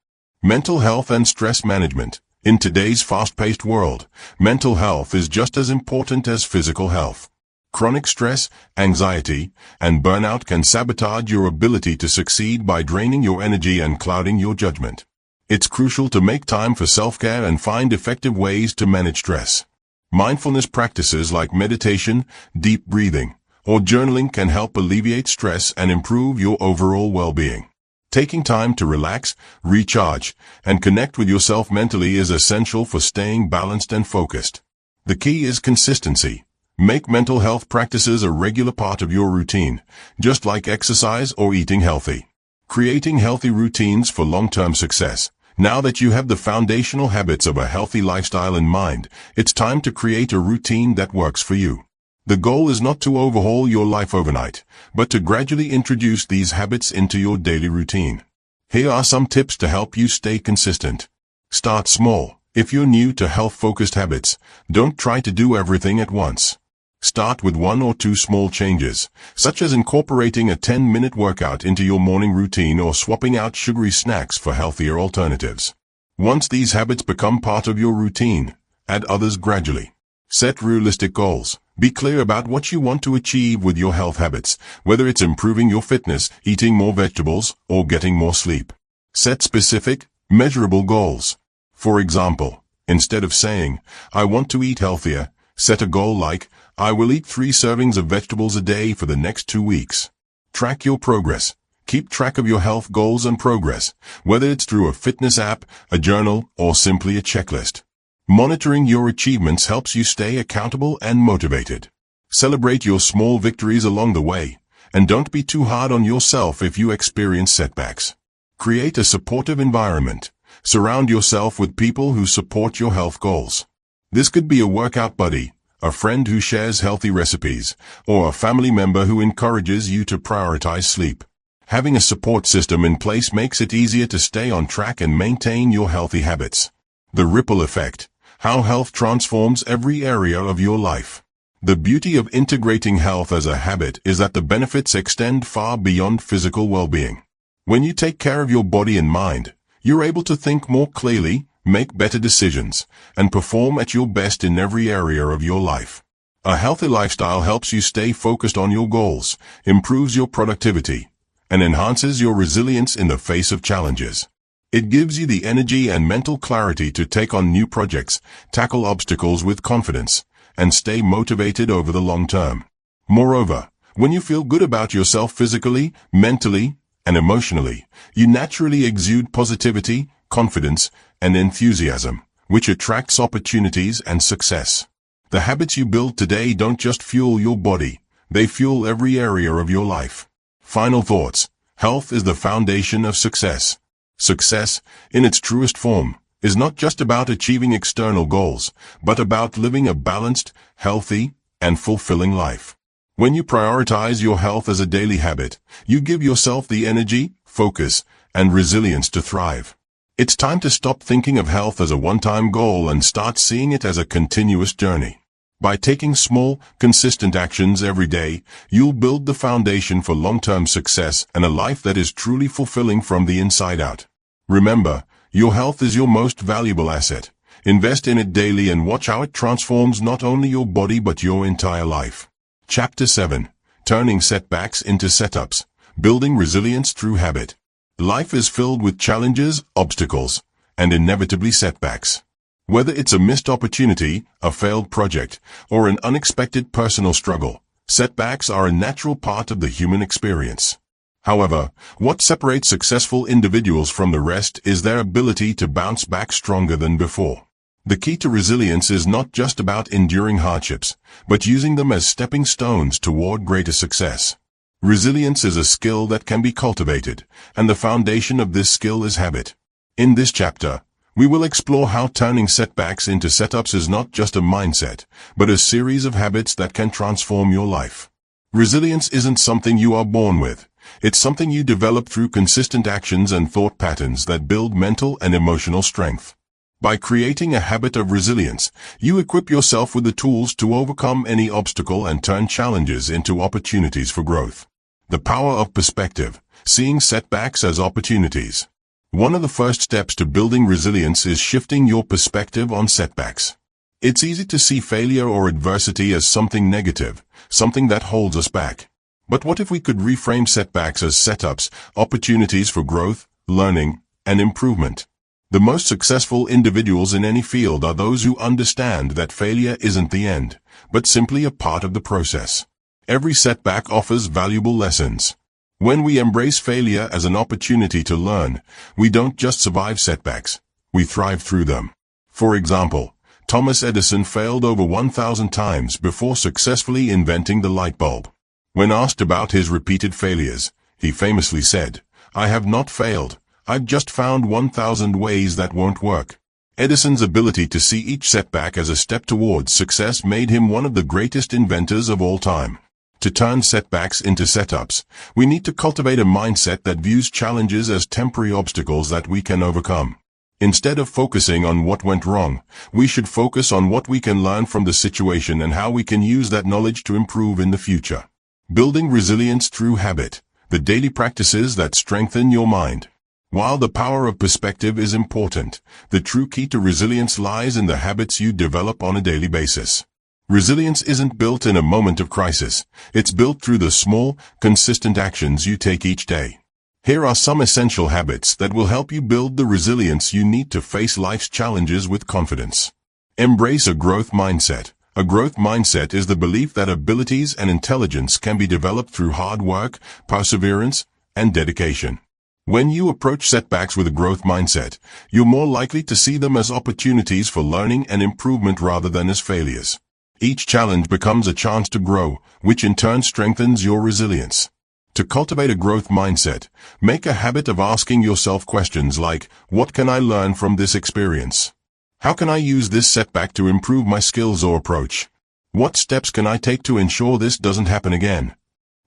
Mental health and stress management. In today's fast-paced world, mental health is just as important as physical health. Chronic stress, anxiety, and burnout can sabotage your ability to succeed by draining your energy and clouding your judgment. It's crucial to make time for self-care and find effective ways to manage stress. Mindfulness practices like meditation, deep breathing, or journaling can help alleviate stress and improve your overall well-being. Taking time to relax, recharge, and connect with yourself mentally is essential for staying balanced and focused. The key is consistency. Make mental health practices a regular part of your routine, just like exercise or eating healthy. Creating healthy routines for long-term success. Now that you have the foundational habits of a healthy lifestyle in mind, it's time to create a routine that works for you. The goal is not to overhaul your life overnight, but to gradually introduce these habits into your daily routine. Here are some tips to help you stay consistent. Start small. If you're new to health-focused habits, don't try to do everything at once. Start with 1 or 2 small changes, such as incorporating a 10-minute workout into your morning routine or swapping out sugary snacks for healthier alternatives. Once these habits become part of your routine, add others gradually. Set realistic goals. Be clear about what you want to achieve with your health habits, whether it's improving your fitness, eating more vegetables, or getting more sleep. Set specific, measurable goals. For example, instead of saying, "I want to eat healthier," set a goal like, "I will eat 3 servings of vegetables a day for the next 2 weeks." Track your progress. Keep track of your health goals and progress, whether it's through a fitness app, a journal, or simply a checklist. Monitoring your achievements helps you stay accountable and motivated. Celebrate your small victories along the way, and don't be too hard on yourself if you experience setbacks. Create a supportive environment. Surround yourself with people who support your health goals. This could be a workout buddy, a friend who shares healthy recipes, or a family member who encourages you to prioritize sleep. Having a support system in place makes it easier to stay on track and maintain your healthy habits. The ripple effect. How health transforms every area of your life. The beauty of integrating health as a habit is that the benefits extend far beyond physical well-being. When you take care of your body and mind, you're able to think more clearly, make better decisions, and perform at your best in every area of your life. A healthy lifestyle helps you stay focused on your goals, improves your productivity, and enhances your resilience in the face of challenges. It gives you the energy and mental clarity to take on new projects, tackle obstacles with confidence, and stay motivated over the long term. Moreover, when you feel good about yourself physically, mentally, and emotionally, you naturally exude positivity, confidence, and enthusiasm, which attracts opportunities and success. The habits you build today don't just fuel your body, they fuel every area of your life. Final thoughts. Health is the foundation of success. Success, in its truest form, is not just about achieving external goals, but about living a balanced, healthy, and fulfilling life. When you prioritize your health as a daily habit, you give yourself the energy, focus, and resilience to thrive. It's time to stop thinking of health as a one-time goal and start seeing it as a continuous journey. By taking small, consistent actions every day, you'll build the foundation for long-term success and a life that is truly fulfilling from the inside out. Remember, your health is your most valuable asset. Invest in it daily and watch how it transforms not only your body but your entire life. Chapter 7. Turning setbacks into setups. Building resilience through habit. Life is filled with challenges, obstacles, and inevitably setbacks. Whether it's a missed opportunity, a failed project, or an unexpected personal struggle, setbacks are a natural part of the human experience. However, what separates successful individuals from the rest is their ability to bounce back stronger than before. The key to resilience is not just about enduring hardships, but using them as stepping stones toward greater success. Resilience is a skill that can be cultivated, and the foundation of this skill is habit. In this chapter, we will explore how turning setbacks into setups is not just a mindset, but a series of habits that can transform your life. Resilience isn't something you are born with. It's something you develop through consistent actions and thought patterns that build mental and emotional strength. By creating a habit of resilience, you equip yourself with the tools to overcome any obstacle and turn challenges into opportunities for growth. The power of perspective, seeing setbacks as opportunities. One of the first steps to building resilience is shifting your perspective on setbacks. It's easy to see failure or adversity as something negative, something that holds us back. But what if we could reframe setbacks as setups, opportunities for growth, learning, and improvement? The most successful individuals in any field are those who understand that failure isn't the end, but simply a part of the process. Every setback offers valuable lessons. When we embrace failure as an opportunity to learn, we don't just survive setbacks, we thrive through them. For example, Thomas Edison failed over 1,000 times before successfully inventing the light bulb. When asked about his repeated failures, he famously said, "I have not failed, I've just found 1,000 ways that won't work. Edison's ability to see each setback as a step towards success made him one of the greatest inventors of all time. To turn setbacks into setups, we need to cultivate a mindset that views challenges as temporary obstacles that we can overcome. Instead of focusing on what went wrong, we should focus on what we can learn from the situation and how we can use that knowledge to improve in the future. Building resilience through habit, the daily practices that strengthen your mind. While the power of perspective is important, the true key to resilience lies in the habits you develop on a daily basis. Resilience isn't built in a moment of crisis. It's built through the small, consistent actions you take each day. Here are some essential habits that will help you build the resilience you need to face life's challenges with confidence. Embrace a growth mindset. A growth mindset is the belief that abilities and intelligence can be developed through hard work, perseverance, and dedication. When you approach setbacks with a growth mindset, you're more likely to see them as opportunities for learning and improvement rather than as failures. Each challenge becomes a chance to grow, which in turn strengthens your resilience. To cultivate a growth mindset, make a habit of asking yourself questions like, what can I learn from this experience? How can I use this setback to improve my skills or approach? What steps can I take to ensure this doesn't happen again?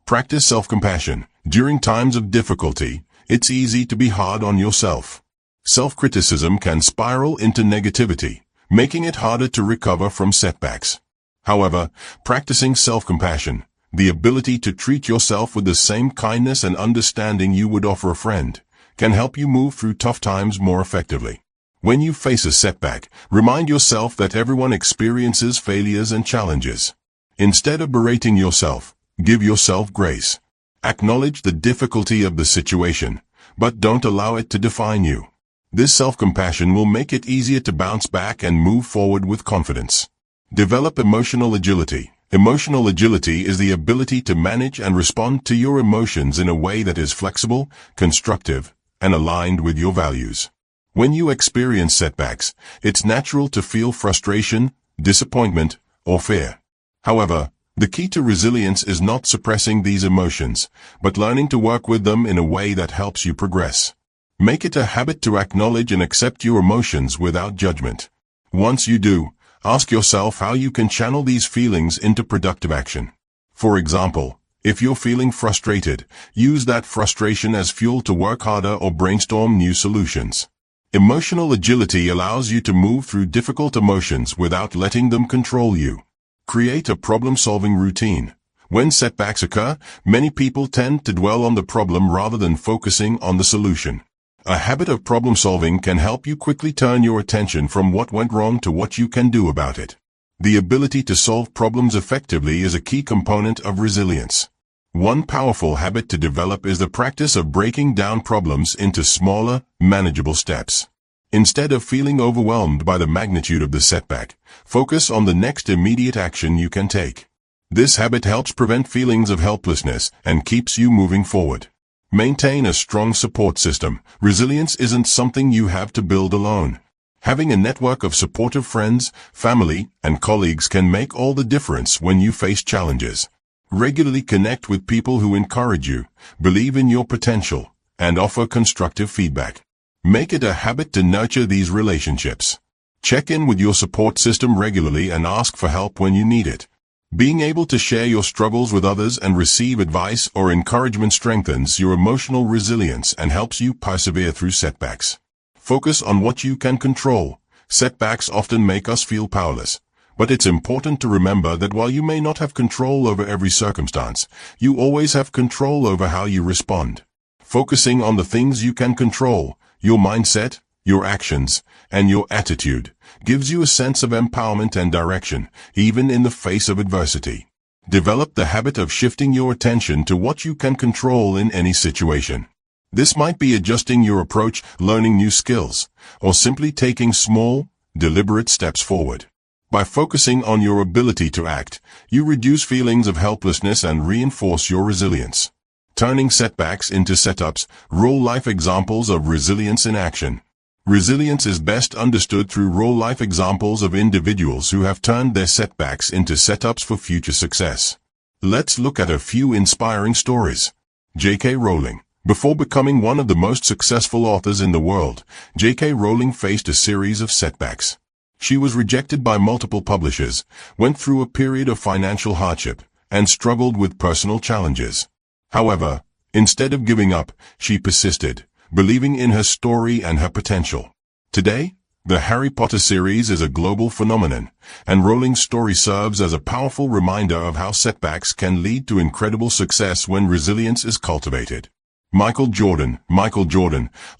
Practice self-compassion. During times of difficulty, it's easy to be hard on yourself. Self-criticism can spiral into negativity, making it harder to recover from setbacks. However, practicing self-compassion, the ability to treat yourself with the same kindness and understanding you would offer a friend, can help you move through tough times more effectively. When you face a setback, remind yourself that everyone experiences failures and challenges. Instead of berating yourself, give yourself grace. Acknowledge the difficulty of the situation, but don't allow it to define you. This self-compassion will make it easier to bounce back and move forward with confidence. Develop emotional agility. Emotional agility is the ability to manage and respond to your emotions in a way that is flexible, constructive, and aligned with your values. When you experience setbacks, it's natural to feel frustration, disappointment, or fear. However, the key to resilience is not suppressing these emotions, but learning to work with them in a way that helps you progress. Make it a habit to acknowledge and accept your emotions without judgment. Once you do, ask yourself how you can channel these feelings into productive action. For example, if you're feeling frustrated, use that frustration as fuel to work harder or brainstorm new solutions. Emotional agility allows you to move through difficult emotions without letting them control you. Create a problem-solving routine. When setbacks occur, many people tend to dwell on the problem rather than focusing on the solution. A habit of problem-solving can help you quickly turn your attention from what went wrong to what you can do about it. The ability to solve problems effectively is a key component of resilience. One powerful habit to develop is the practice of breaking down problems into smaller, manageable steps. Instead of feeling overwhelmed by the magnitude of the setback, focus on the next immediate action you can take. This habit helps prevent feelings of helplessness and keeps you moving forward. Maintain a strong support system. Resilience isn't something you have to build alone. Having a network of supportive friends, family, and colleagues can make all the difference when you face challenges. Regularly connect with people who encourage you, believe in your potential, and offer constructive feedback. Make it a habit to nurture these relationships. Check in with your support system regularly and ask for help when you need it. Being able to share your struggles with others and receive advice or encouragement strengthens your emotional resilience and helps you persevere through setbacks. Focus on what you can control. Setbacks often make us feel powerless, but it's important to remember that while you may not have control over every circumstance, you always have control over how you respond. Focusing on the things you can control, your mindset, your actions, and your attitude, gives you a sense of empowerment and direction, even in the face of adversity. Develop the habit of shifting your attention to what you can control in any situation. This might be adjusting your approach, learning new skills, or simply taking small, deliberate steps forward. By focusing on your ability to act, you reduce feelings of helplessness and reinforce your resilience. Turning setbacks into setups, real-life examples of resilience in action. Resilience is best understood through real-life examples of individuals who have turned their setbacks into setups for future success. Let's look at a few inspiring stories. J.K. Rowling, Before becoming one of the most successful authors in the world, J.K. Rowling faced a series of setbacks. She was rejected by multiple publishers, went through a period of financial hardship, and struggled with personal challenges. However, instead of giving up, she persisted, believing in her story and her potential. Today, the Harry Potter series is a global phenomenon, and Rowling's story serves as a powerful reminder of how setbacks can lead to incredible success when resilience is cultivated. Michael Jordan,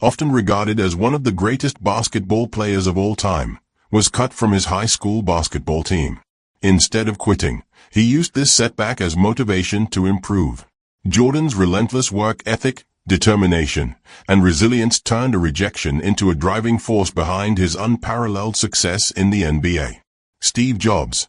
often regarded as one of the greatest basketball players of all time, was cut from his high school basketball team. Instead of quitting, he used this setback as motivation to improve. Jordan's relentless work ethic, determination, and resilience turned a rejection into a driving force behind his unparalleled success in the NBA. Steve Jobs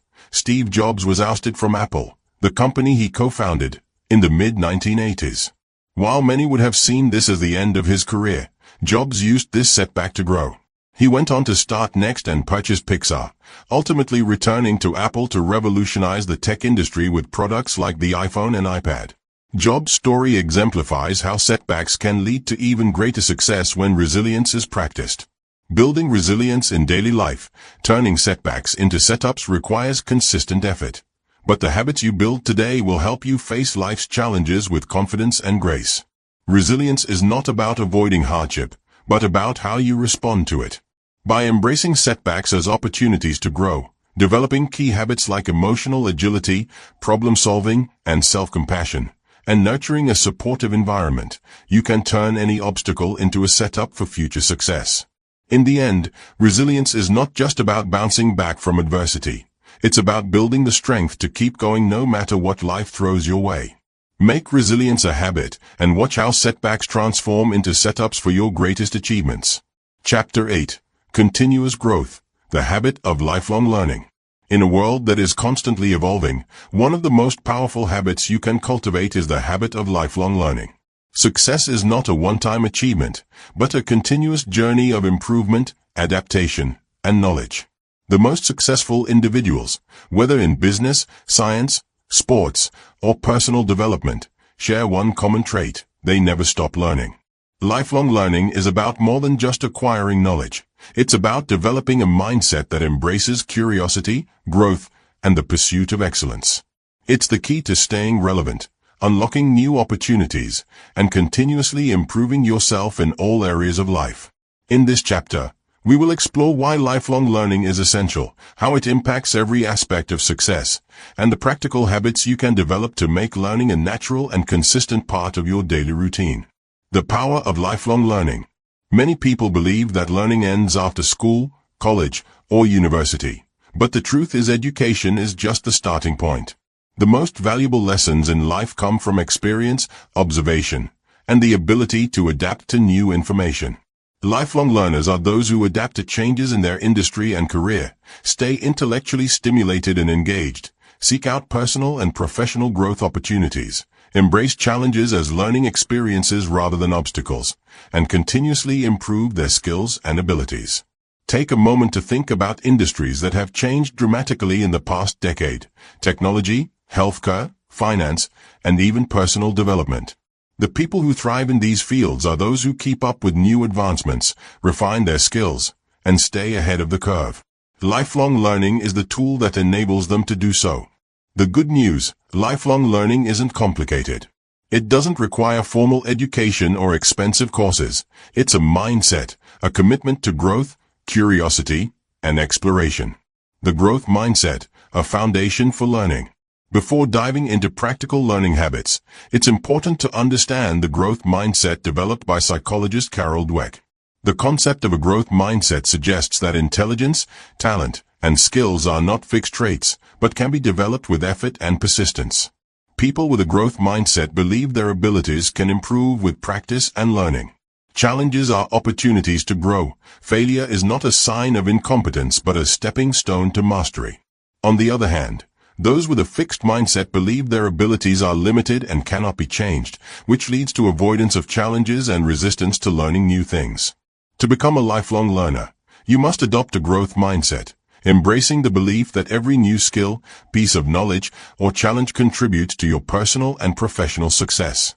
was ousted from Apple, the company he co-founded, in the mid-1980s. While many would have seen this as the end of his career, Jobs used this setback to grow. He went on to start Next and purchase Pixar, ultimately returning to Apple to revolutionize the tech industry with products like the iPhone and iPad. Jobs' story exemplifies how setbacks can lead to even greater success when resilience is practiced. Building resilience in daily life, turning setbacks into setups requires consistent effort. But the habits you build today will help you face life's challenges with confidence and grace. Resilience is not about avoiding hardship, but about how you respond to it. By embracing setbacks as opportunities to grow, developing key habits like emotional agility, problem-solving, and self-compassion, and nurturing a supportive environment, you can turn any obstacle into a setup for future success. In the end, resilience is not just about bouncing back from adversity. It's about building the strength to keep going no matter what life throws your way. Make resilience a habit and watch how setbacks transform into setups for your greatest achievements. Chapter 8. Continuous Growth, the Habit of Lifelong Learning. In a world that is constantly evolving, one of the most powerful habits you can cultivate is the habit of lifelong learning. Success is not a one-time achievement, but a continuous journey of improvement, adaptation, and knowledge. The most successful individuals, whether in business, science, sports, or personal development, share one common trait: they never stop learning. Lifelong learning is about more than just acquiring knowledge. It's about developing a mindset that embraces curiosity, growth, and the pursuit of excellence. It's the key to staying relevant, unlocking new opportunities, and continuously improving yourself in all areas of life. In this chapter, we will explore why lifelong learning is essential, how it impacts every aspect of success, and the practical habits you can develop to make learning a natural and consistent part of your daily routine. The power of lifelong learning. Many people believe that learning ends after school, college, or university, but the truth is education is just the starting point. The most valuable lessons in life come from experience, observation, and the ability to adapt to new information. Lifelong learners are those who adapt to changes in their industry and career, stay intellectually stimulated and engaged, seek out personal and professional growth opportunities, embrace challenges as learning experiences rather than obstacles, and continuously improve their skills and abilities. Take a moment to think about industries that have changed dramatically in the past decade: technology, healthcare, finance, and even personal development. The people who thrive in these fields are those who keep up with new advancements, refine their skills, and stay ahead of the curve. Lifelong learning is the tool that enables them to do so. The good news: lifelong learning isn't complicated. It doesn't require formal education or expensive courses. It's a mindset, a commitment to growth, curiosity, and exploration. The growth mindset, a foundation for learning. Before diving into practical learning habits, it's important to understand the growth mindset developed by psychologist Carol Dweck. The concept of a growth mindset suggests that intelligence, talent, and skills are not fixed traits, but can be developed with effort and persistence. People with a growth mindset believe their abilities can improve with practice and learning. Challenges are opportunities to grow. Failure is not a sign of incompetence but a stepping stone to mastery. On the other hand, those with a fixed mindset believe their abilities are limited and cannot be changed, which leads to avoidance of challenges and resistance to learning new things. To become a lifelong learner, you must adopt a growth mindset, embracing the belief that every new skill, piece of knowledge, or challenge contributes to your personal and professional success.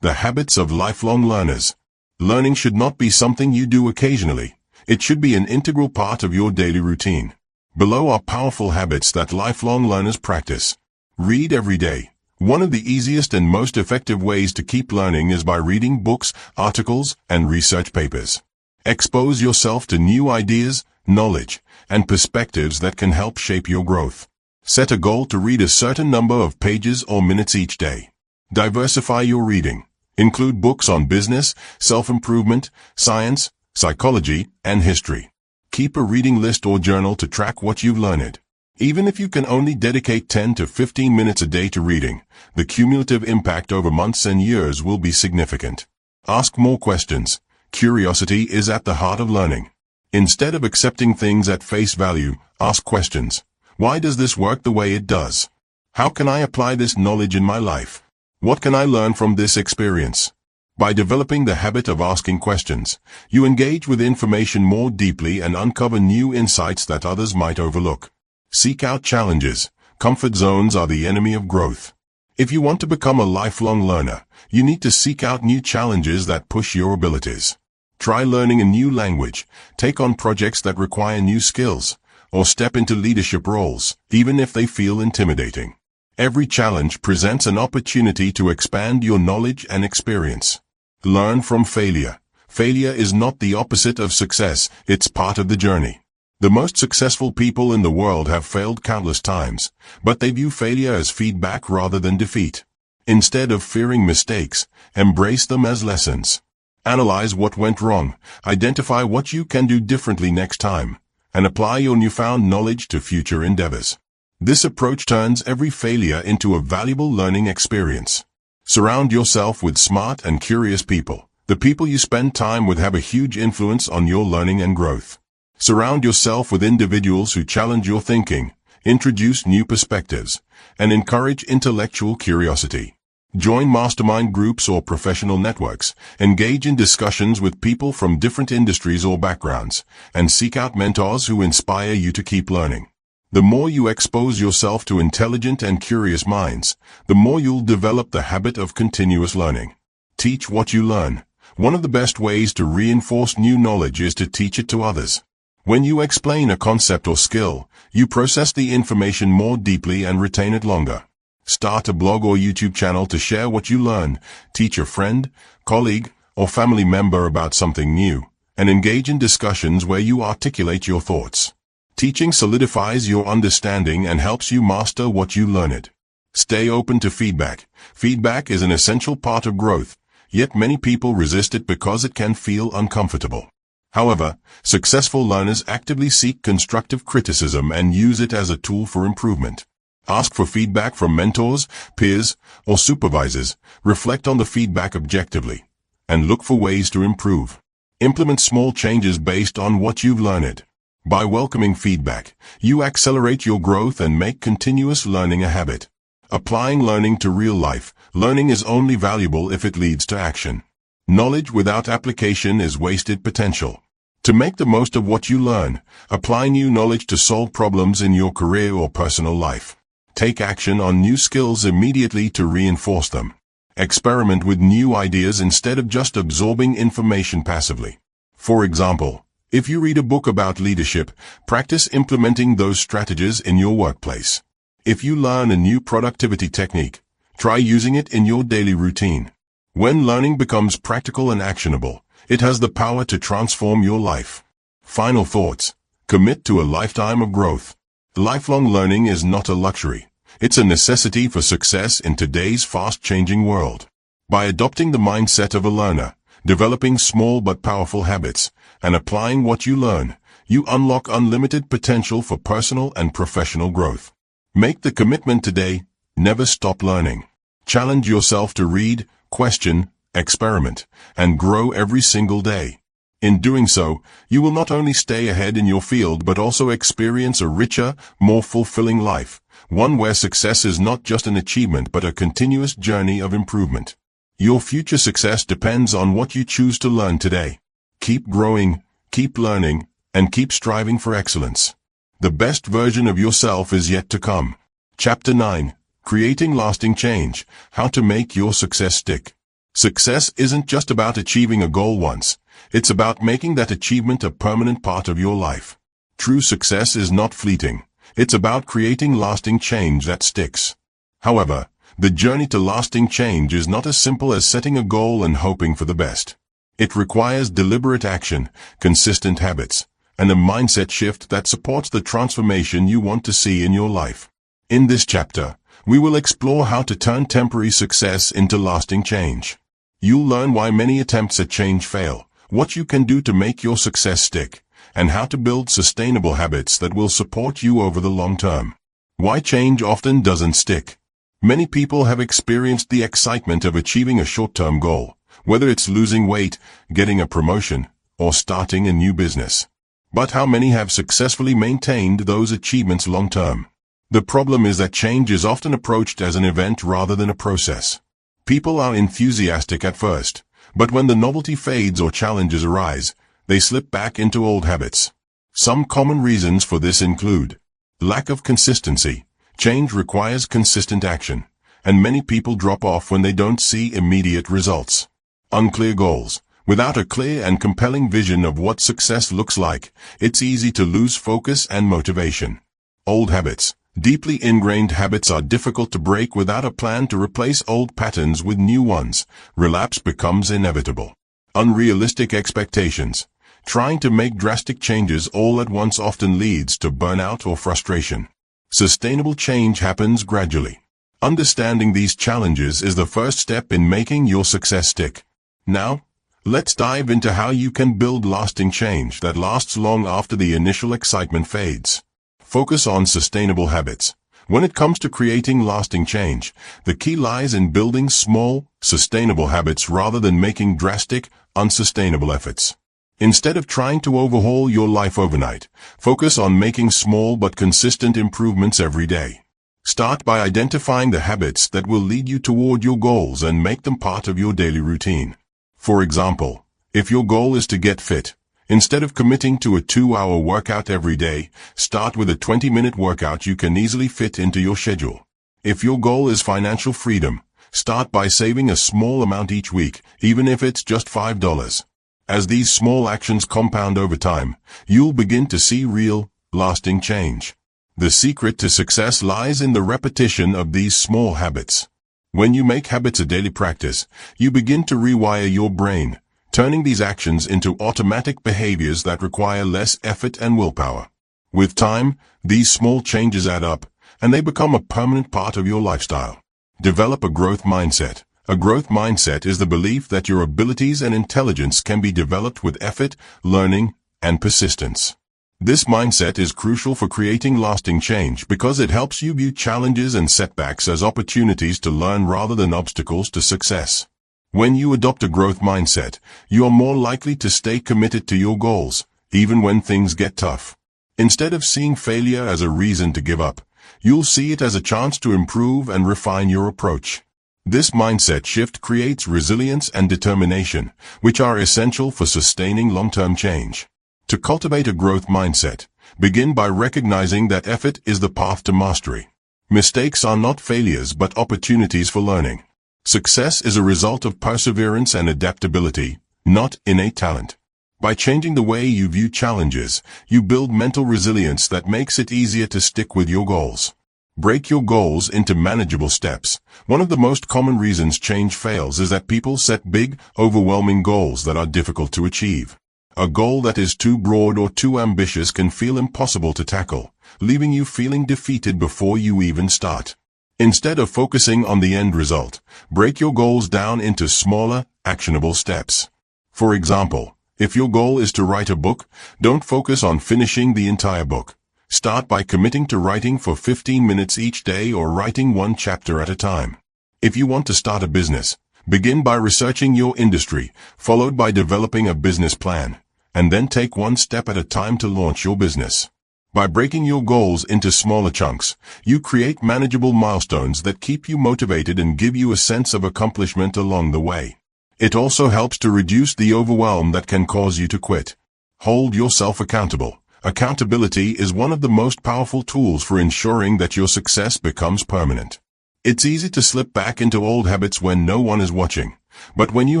The habits of lifelong learners. Learning should not be something you do occasionally. It should be an integral part of your daily routine. Below are powerful habits that lifelong learners practice. Read every day. One of the easiest and most effective ways to keep learning is by reading books, articles, and research papers. Expose yourself to new ideas, knowledge, and perspectives that can help shape your growth. Set a goal to read a certain number of pages or minutes each day. Diversify your reading. Include books on business, self-improvement, science, psychology, and history. Keep a reading list or journal to track what you've learned. Even if you can only dedicate 10 to 15 minutes a day to reading, the cumulative impact over months and years will be significant. Ask more questions. Curiosity is at the heart of learning. Instead of accepting things at face value, ask questions. Why does this work the way it does? How can I apply this knowledge in my life? What can I learn from this experience? By developing the habit of asking questions, you engage with information more deeply and uncover new insights that others might overlook. Seek out challenges. Comfort zones are the enemy of growth. If you want to become a lifelong learner, you need to seek out new challenges that push your abilities. Try learning a new language, take on projects that require new skills, or step into leadership roles, even if they feel intimidating. Every challenge presents an opportunity to expand your knowledge and experience. Learn from failure. Failure is not the opposite of success, it's part of the journey. The most successful people in the world have failed countless times, but they view failure as feedback rather than defeat. Instead of fearing mistakes, embrace them as lessons. Analyze what went wrong, identify what you can do differently next time, and apply your newfound knowledge to future endeavors. This approach turns every failure into a valuable learning experience. Surround yourself with smart and curious people. The people you spend time with have a huge influence on your learning and growth. Surround yourself with individuals who challenge your thinking, introduce new perspectives, and encourage intellectual curiosity. Join mastermind groups or professional networks, engage in discussions with people from different industries or backgrounds, and seek out mentors who inspire you to keep learning. The more you expose yourself to intelligent and curious minds, the more you'll develop the habit of continuous learning. Teach what you learn. One of the best ways to reinforce new knowledge is to teach it to others. When you explain a concept or skill, you process the information more deeply and retain it longer. Start a blog or YouTube channel to share what you learn, teach a friend, colleague, or family member about something new, and engage in discussions where you articulate your thoughts. Teaching solidifies your understanding and helps you master what you learned. Stay open to feedback. Feedback is an essential part of growth, yet many people resist it because it can feel uncomfortable. However, successful learners actively seek constructive criticism and use it as a tool for improvement. Ask for feedback from mentors, peers, or supervisors. Reflect on the feedback objectively, and look for ways to improve. Implement small changes based on what you've learned. By welcoming feedback, you accelerate your growth and make continuous learning a habit. Applying learning to real life. Learning is only valuable if it leads to action. Knowledge without application is wasted potential. To make the most of what you learn, apply new knowledge to solve problems in your career or personal life. Take action on new skills immediately to reinforce them. Experiment with new ideas instead of just absorbing information passively. For example, if you read a book about leadership, practice implementing those strategies in your workplace. If you learn a new productivity technique, try using it in your daily routine. When learning becomes practical and actionable, it has the power to transform your life. Final thoughts. Commit to a lifetime of growth. Lifelong learning is not a luxury. It's a necessity for success in today's fast-changing world. By adopting the mindset of a learner, developing small but powerful habits, and applying what you learn, you unlock unlimited potential for personal and professional growth. Make the commitment today. Never stop learning. Challenge yourself to read, question, experiment, and grow every single day. In doing so, you will not only stay ahead in your field but also experience a richer, more fulfilling life, one where success is not just an achievement but a continuous journey of improvement. Your future success depends on what you choose to learn today. Keep growing, keep learning, and keep striving for excellence. The best version of yourself is yet to come. Chapter 9. Creating Lasting Change. How to Make Your Success Stick. Success isn't just about achieving a goal once. It's about making that achievement a permanent part of your life. True success is not fleeting. It's about creating lasting change that sticks. However, the journey to lasting change is not as simple as setting a goal and hoping for the best. It requires deliberate action, consistent habits, and a mindset shift that supports the transformation you want to see in your life. In this chapter, we will explore how to turn temporary success into lasting change. You'll learn why many attempts at change fail, what you can do to make your success stick, and how to build sustainable habits that will support you over the long term. Why change often doesn't stick. Many people have experienced the excitement of achieving a short-term goal, whether it's losing weight, getting a promotion, or starting a new business. But how many have successfully maintained those achievements long-term? The problem is that change is often approached as an event rather than a process. People are enthusiastic at first, but when the novelty fades or challenges arise, they slip back into old habits. Some common reasons for this include lack of consistency. Change requires consistent action, and many people drop off when they don't see immediate results. Unclear goals. Without a clear and compelling vision of what success looks like, it's easy to lose focus and motivation. Old habits. Deeply ingrained habits are difficult to break without a plan to replace old patterns with new ones. Relapse becomes inevitable. Unrealistic expectations. Trying to make drastic changes all at once often leads to burnout or frustration. Sustainable change happens gradually. Understanding these challenges is the first step in making your success stick. Now, let's dive into how you can build lasting change that lasts long after the initial excitement fades. Focus on sustainable habits. When it comes to creating lasting change, the key lies in building small, sustainable habits rather than making drastic, unsustainable efforts. Instead of trying to overhaul your life overnight, focus on making small but consistent improvements every day. Start by identifying the habits that will lead you toward your goals and make them part of your daily routine. For example, if your goal is to get fit, instead of committing to a 2-hour workout every day, start with a 20-minute workout you can easily fit into your schedule. If your goal is financial freedom, start by saving a small amount each week, even if it's just $5. As these small actions compound over time, you'll begin to see real, lasting change. The secret to success lies in the repetition of these small habits. When you make habits a daily practice, you begin to rewire your brain, turning these actions into automatic behaviors that require less effort and willpower. With time, these small changes add up, and they become a permanent part of your lifestyle. Develop a growth mindset. A growth mindset is the belief that your abilities and intelligence can be developed with effort, learning, and persistence. This mindset is crucial for creating lasting change because it helps you view challenges and setbacks as opportunities to learn rather than obstacles to success. When you adopt a growth mindset, you are more likely to stay committed to your goals, even when things get tough. Instead of seeing failure as a reason to give up, you'll see it as a chance to improve and refine your approach. This mindset shift creates resilience and determination, which are essential for sustaining long-term change. To cultivate a growth mindset, begin by recognizing that effort is the path to mastery. Mistakes are not failures but opportunities for learning. Success is a result of perseverance and adaptability, not innate talent. By changing the way you view challenges, you build mental resilience that makes it easier to stick with your goals. Break your goals into manageable steps. One of the most common reasons change fails is that people set big, overwhelming goals that are difficult to achieve. A goal that is too broad or too ambitious can feel impossible to tackle, leaving you feeling defeated before you even start. Instead of focusing on the end result, break your goals down into smaller, actionable steps. For example, if your goal is to write a book, don't focus on finishing the entire book. Start by committing to writing for 15 minutes each day or writing one chapter at a time. If you want to start a business, begin by researching your industry, followed by developing a business plan, and then take one step at a time to launch your business. By breaking your goals into smaller chunks, you create manageable milestones that keep you motivated and give you a sense of accomplishment along the way. It also helps to reduce the overwhelm that can cause you to quit. Hold yourself accountable. Accountability is one of the most powerful tools for ensuring that your success becomes permanent. It's easy to slip back into old habits when no one is watching, But when you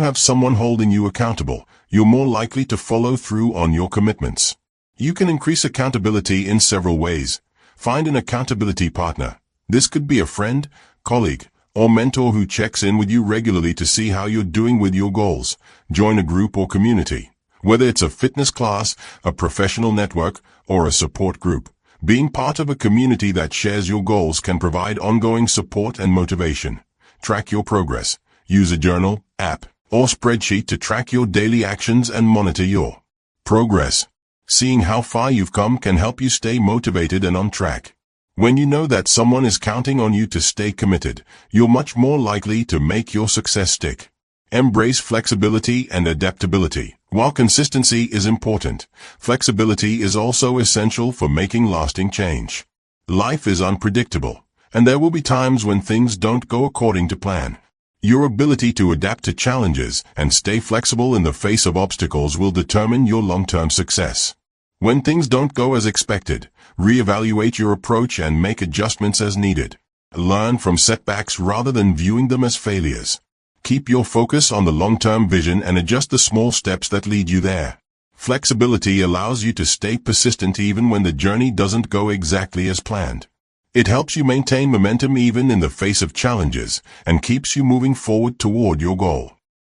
have someone holding you accountable, you're more likely to follow through on your commitments. You can increase accountability in several ways. Find an accountability partner. This could be a friend, colleague, or mentor who checks in with you regularly to see how you're doing with your goals. Join a group or community. Whether it's a fitness class, a professional network, or a support group, being part of a community that shares your goals can provide ongoing support and motivation. Track your progress. Use a journal, app, or spreadsheet to track your daily actions and monitor your progress. Seeing how far you've come can help you stay motivated and on track. When you know that someone is counting on you to stay committed, you're much more likely to make your success stick. Embrace flexibility and adaptability. While consistency is important, flexibility is also essential for making lasting change. Life is unpredictable, and there will be times when things don't go according to plan. Your ability to adapt to challenges and stay flexible in the face of obstacles will determine your long-term success. When things don't go as expected, reevaluate your approach and make adjustments as needed. Learn from setbacks rather than viewing them as failures. Keep your focus on the long-term vision and adjust the small steps that lead you there. Flexibility allows you to stay persistent even when the journey doesn't go exactly as planned. It helps you maintain momentum even in the face of challenges and keeps you moving forward toward your goal.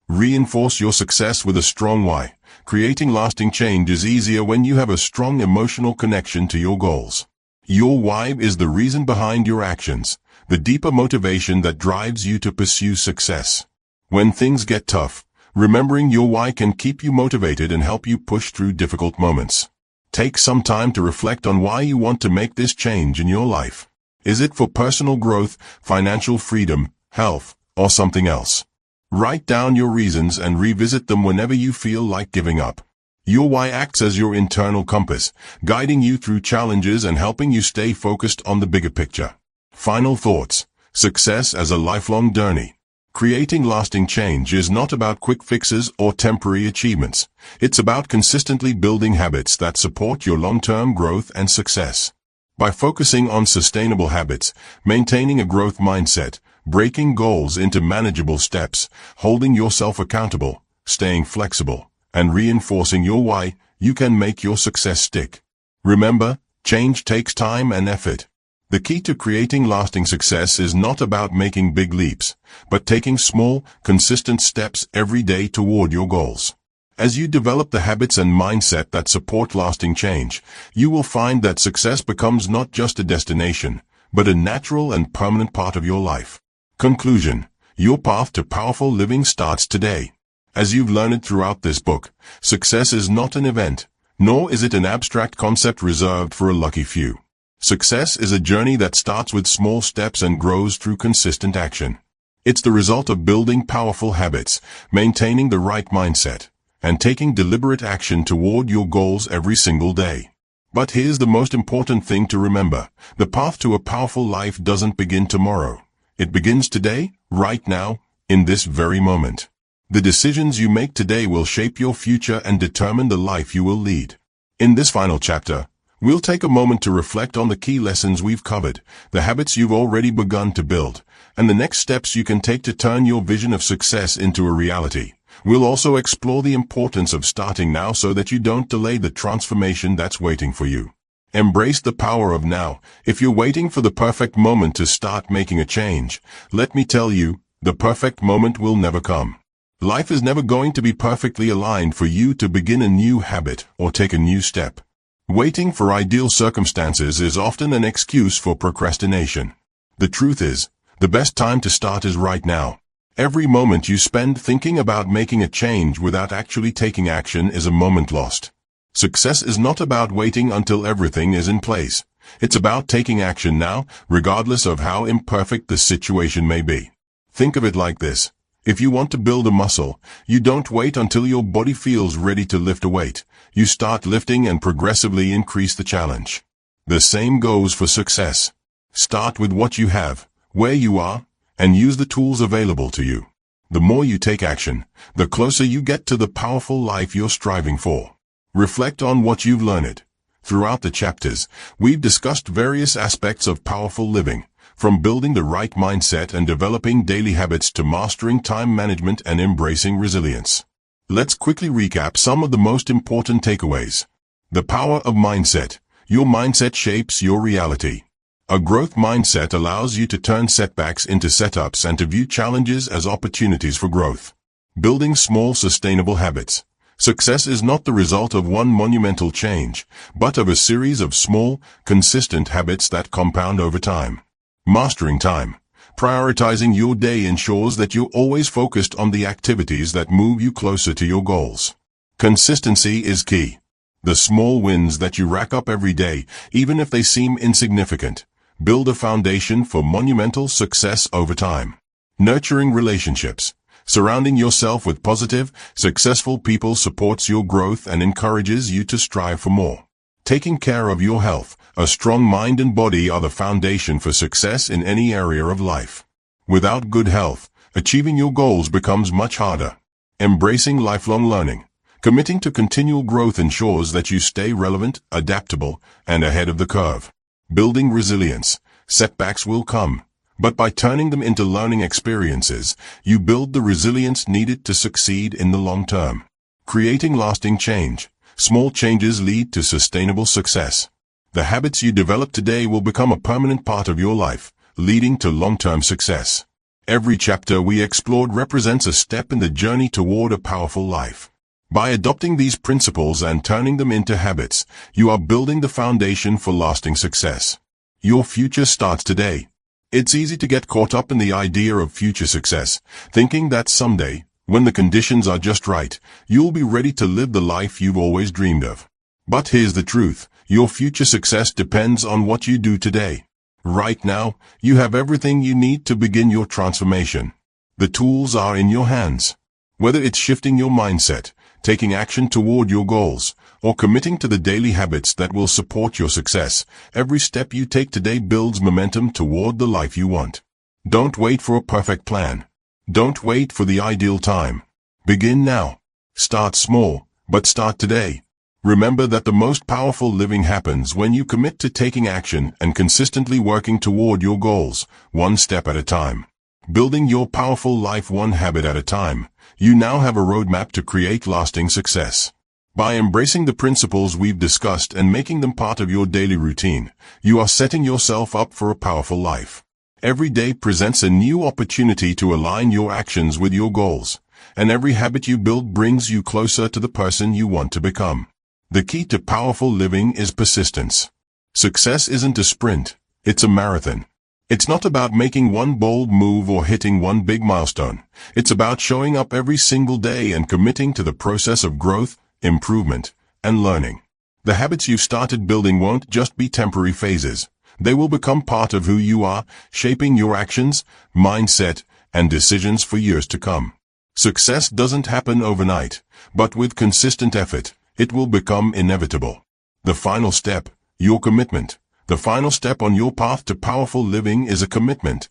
Reinforce your success with a strong why. Creating lasting change is easier when you have a strong emotional connection to your goals. Your why is the reason behind your actions, the deeper motivation that drives you to pursue success. When things get tough, remembering your why can keep you motivated and help you push through difficult moments. Take some time to reflect on why you want to make this change in your life. Is it for personal growth, financial freedom, health, or something else? Write down your reasons and revisit them whenever you feel like giving up. Your why acts as your internal compass, guiding you through challenges and helping you stay focused on the bigger picture. Final thoughts. Success as a lifelong journey. Creating lasting change is not about quick fixes or temporary achievements. It's about consistently building habits that support your long-term growth and success. By focusing on sustainable habits, maintaining a growth mindset, breaking goals into manageable steps, holding yourself accountable, staying flexible, and reinforcing your why, you can make your success stick. Remember, change takes time and effort. The key to creating lasting success is not about making big leaps, but taking small, consistent steps every day toward your goals. As you develop the habits and mindset that support lasting change, you will find that success becomes not just a destination, but a natural and permanent part of your life. Conclusion. Your path to powerful living starts today. As you've learned throughout this book, success is not an event, nor is it an abstract concept reserved for a lucky few. Success is a journey that starts with small steps and grows through consistent action. It's the result of building powerful habits, maintaining the right mindset, and taking deliberate action toward your goals every single day. But here's the most important thing to remember. The path to a powerful life doesn't begin tomorrow. It begins today, right now, in this very moment. The decisions you make today will shape your future and determine the life you will lead. In this final chapter, we'll take a moment to reflect on the key lessons we've covered, the habits you've already begun to build, and the next steps you can take to turn your vision of success into a reality. We'll also explore the importance of starting now so that you don't delay the transformation that's waiting for you. Embrace the power of now. If you're waiting for the perfect moment to start making a change, let me tell you, the perfect moment will never come. Life is never going to be perfectly aligned for you to begin a new habit or take a new step. Waiting for ideal circumstances is often an excuse for procrastination. The truth is, the best time to start is right now. Every moment you spend thinking about making a change without actually taking action is a moment lost. Success is not about waiting until everything is in place. It's about taking action now, regardless of how imperfect the situation may be. Think of it like this. If you want to build a muscle, you don't wait until your body feels ready to lift a weight. You start lifting and progressively increase the challenge. The same goes for success. Start with what you have, where you are, and use the tools available to you. The more you take action, the closer you get to the powerful life you're striving for. Reflect on what you've learned. Throughout the chapters, we've discussed various aspects of powerful living, from building the right mindset and developing daily habits to mastering time management and embracing resilience. Let's quickly recap some of the most important takeaways. The power of mindset. Your mindset shapes your reality. A growth mindset allows you to turn setbacks into setups and to view challenges as opportunities for growth. Building small, sustainable habits. Success is not the result of one monumental change, but of a series of small, consistent habits that compound over time. Mastering time. Prioritizing your day ensures that you're always focused on the activities that move you closer to your goals. Consistency is key. The small wins that you rack up every day, even if they seem insignificant, build a foundation for monumental success over time. Nurturing relationships. Surrounding yourself with positive, successful people supports your growth and encourages you to strive for more. Taking care of your health. A strong mind and body are the foundation for success in any area of life. Without good health, achieving your goals becomes much harder. Embracing lifelong learning. Committing to continual growth ensures that you stay relevant, adaptable, and ahead of the curve. Building resilience. Setbacks will come, but by turning them into learning experiences, you build the resilience needed to succeed in the long term. Creating lasting change. Small changes lead to sustainable success. The habits you develop today will become a permanent part of your life, leading to long-term success. Every chapter we explored represents a step in the journey toward a powerful life. By adopting these principles and turning them into habits, you are building the foundation for lasting success. Your future starts today. It's easy to get caught up in the idea of future success, thinking that someday, when the conditions are just right, you'll be ready to live the life you've always dreamed of. But here's the truth. Your future success depends on what you do today. Right now, you have everything you need to begin your transformation. The tools are in your hands. Whether it's shifting your mindset, taking action toward your goals, or committing to the daily habits that will support your success, every step you take today builds momentum toward the life you want. Don't wait for a perfect plan. Don't wait for the ideal time. Begin now. Start small, but start today. Remember that the most powerful living happens when you commit to taking action and consistently working toward your goals, one step at a time. Building your powerful life one habit at a time, you now have a roadmap to create lasting success. By embracing the principles we've discussed and making them part of your daily routine, you are setting yourself up for a powerful life. Every day presents a new opportunity to align your actions with your goals, and every habit you build brings you closer to the person you want to become. The key to powerful living is persistence. Success isn't a sprint, it's a marathon. It's not about making one bold move or hitting one big milestone. It's about showing up every single day and committing to the process of growth, improvement, and learning. The habits you've started building won't just be temporary phases. They will become part of who you are, shaping your actions, mindset, and decisions for years to come. Success doesn't happen overnight, but with consistent effort, it will become inevitable. The final step, your commitment. The final step on your path to powerful living is a commitment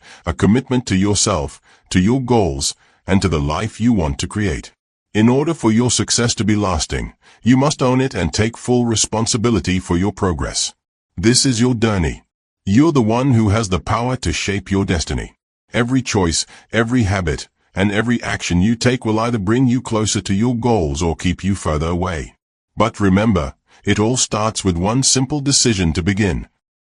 to yourself, to your goals, and to the life you want to create. In order for your success to be lasting, you must own it and take full responsibility for your progress. This is your journey. You're the one who has the power to shape your destiny. Every choice, every habit, and every action you take will either bring you closer to your goals or keep you further away. But remember, it all starts with one simple decision to begin.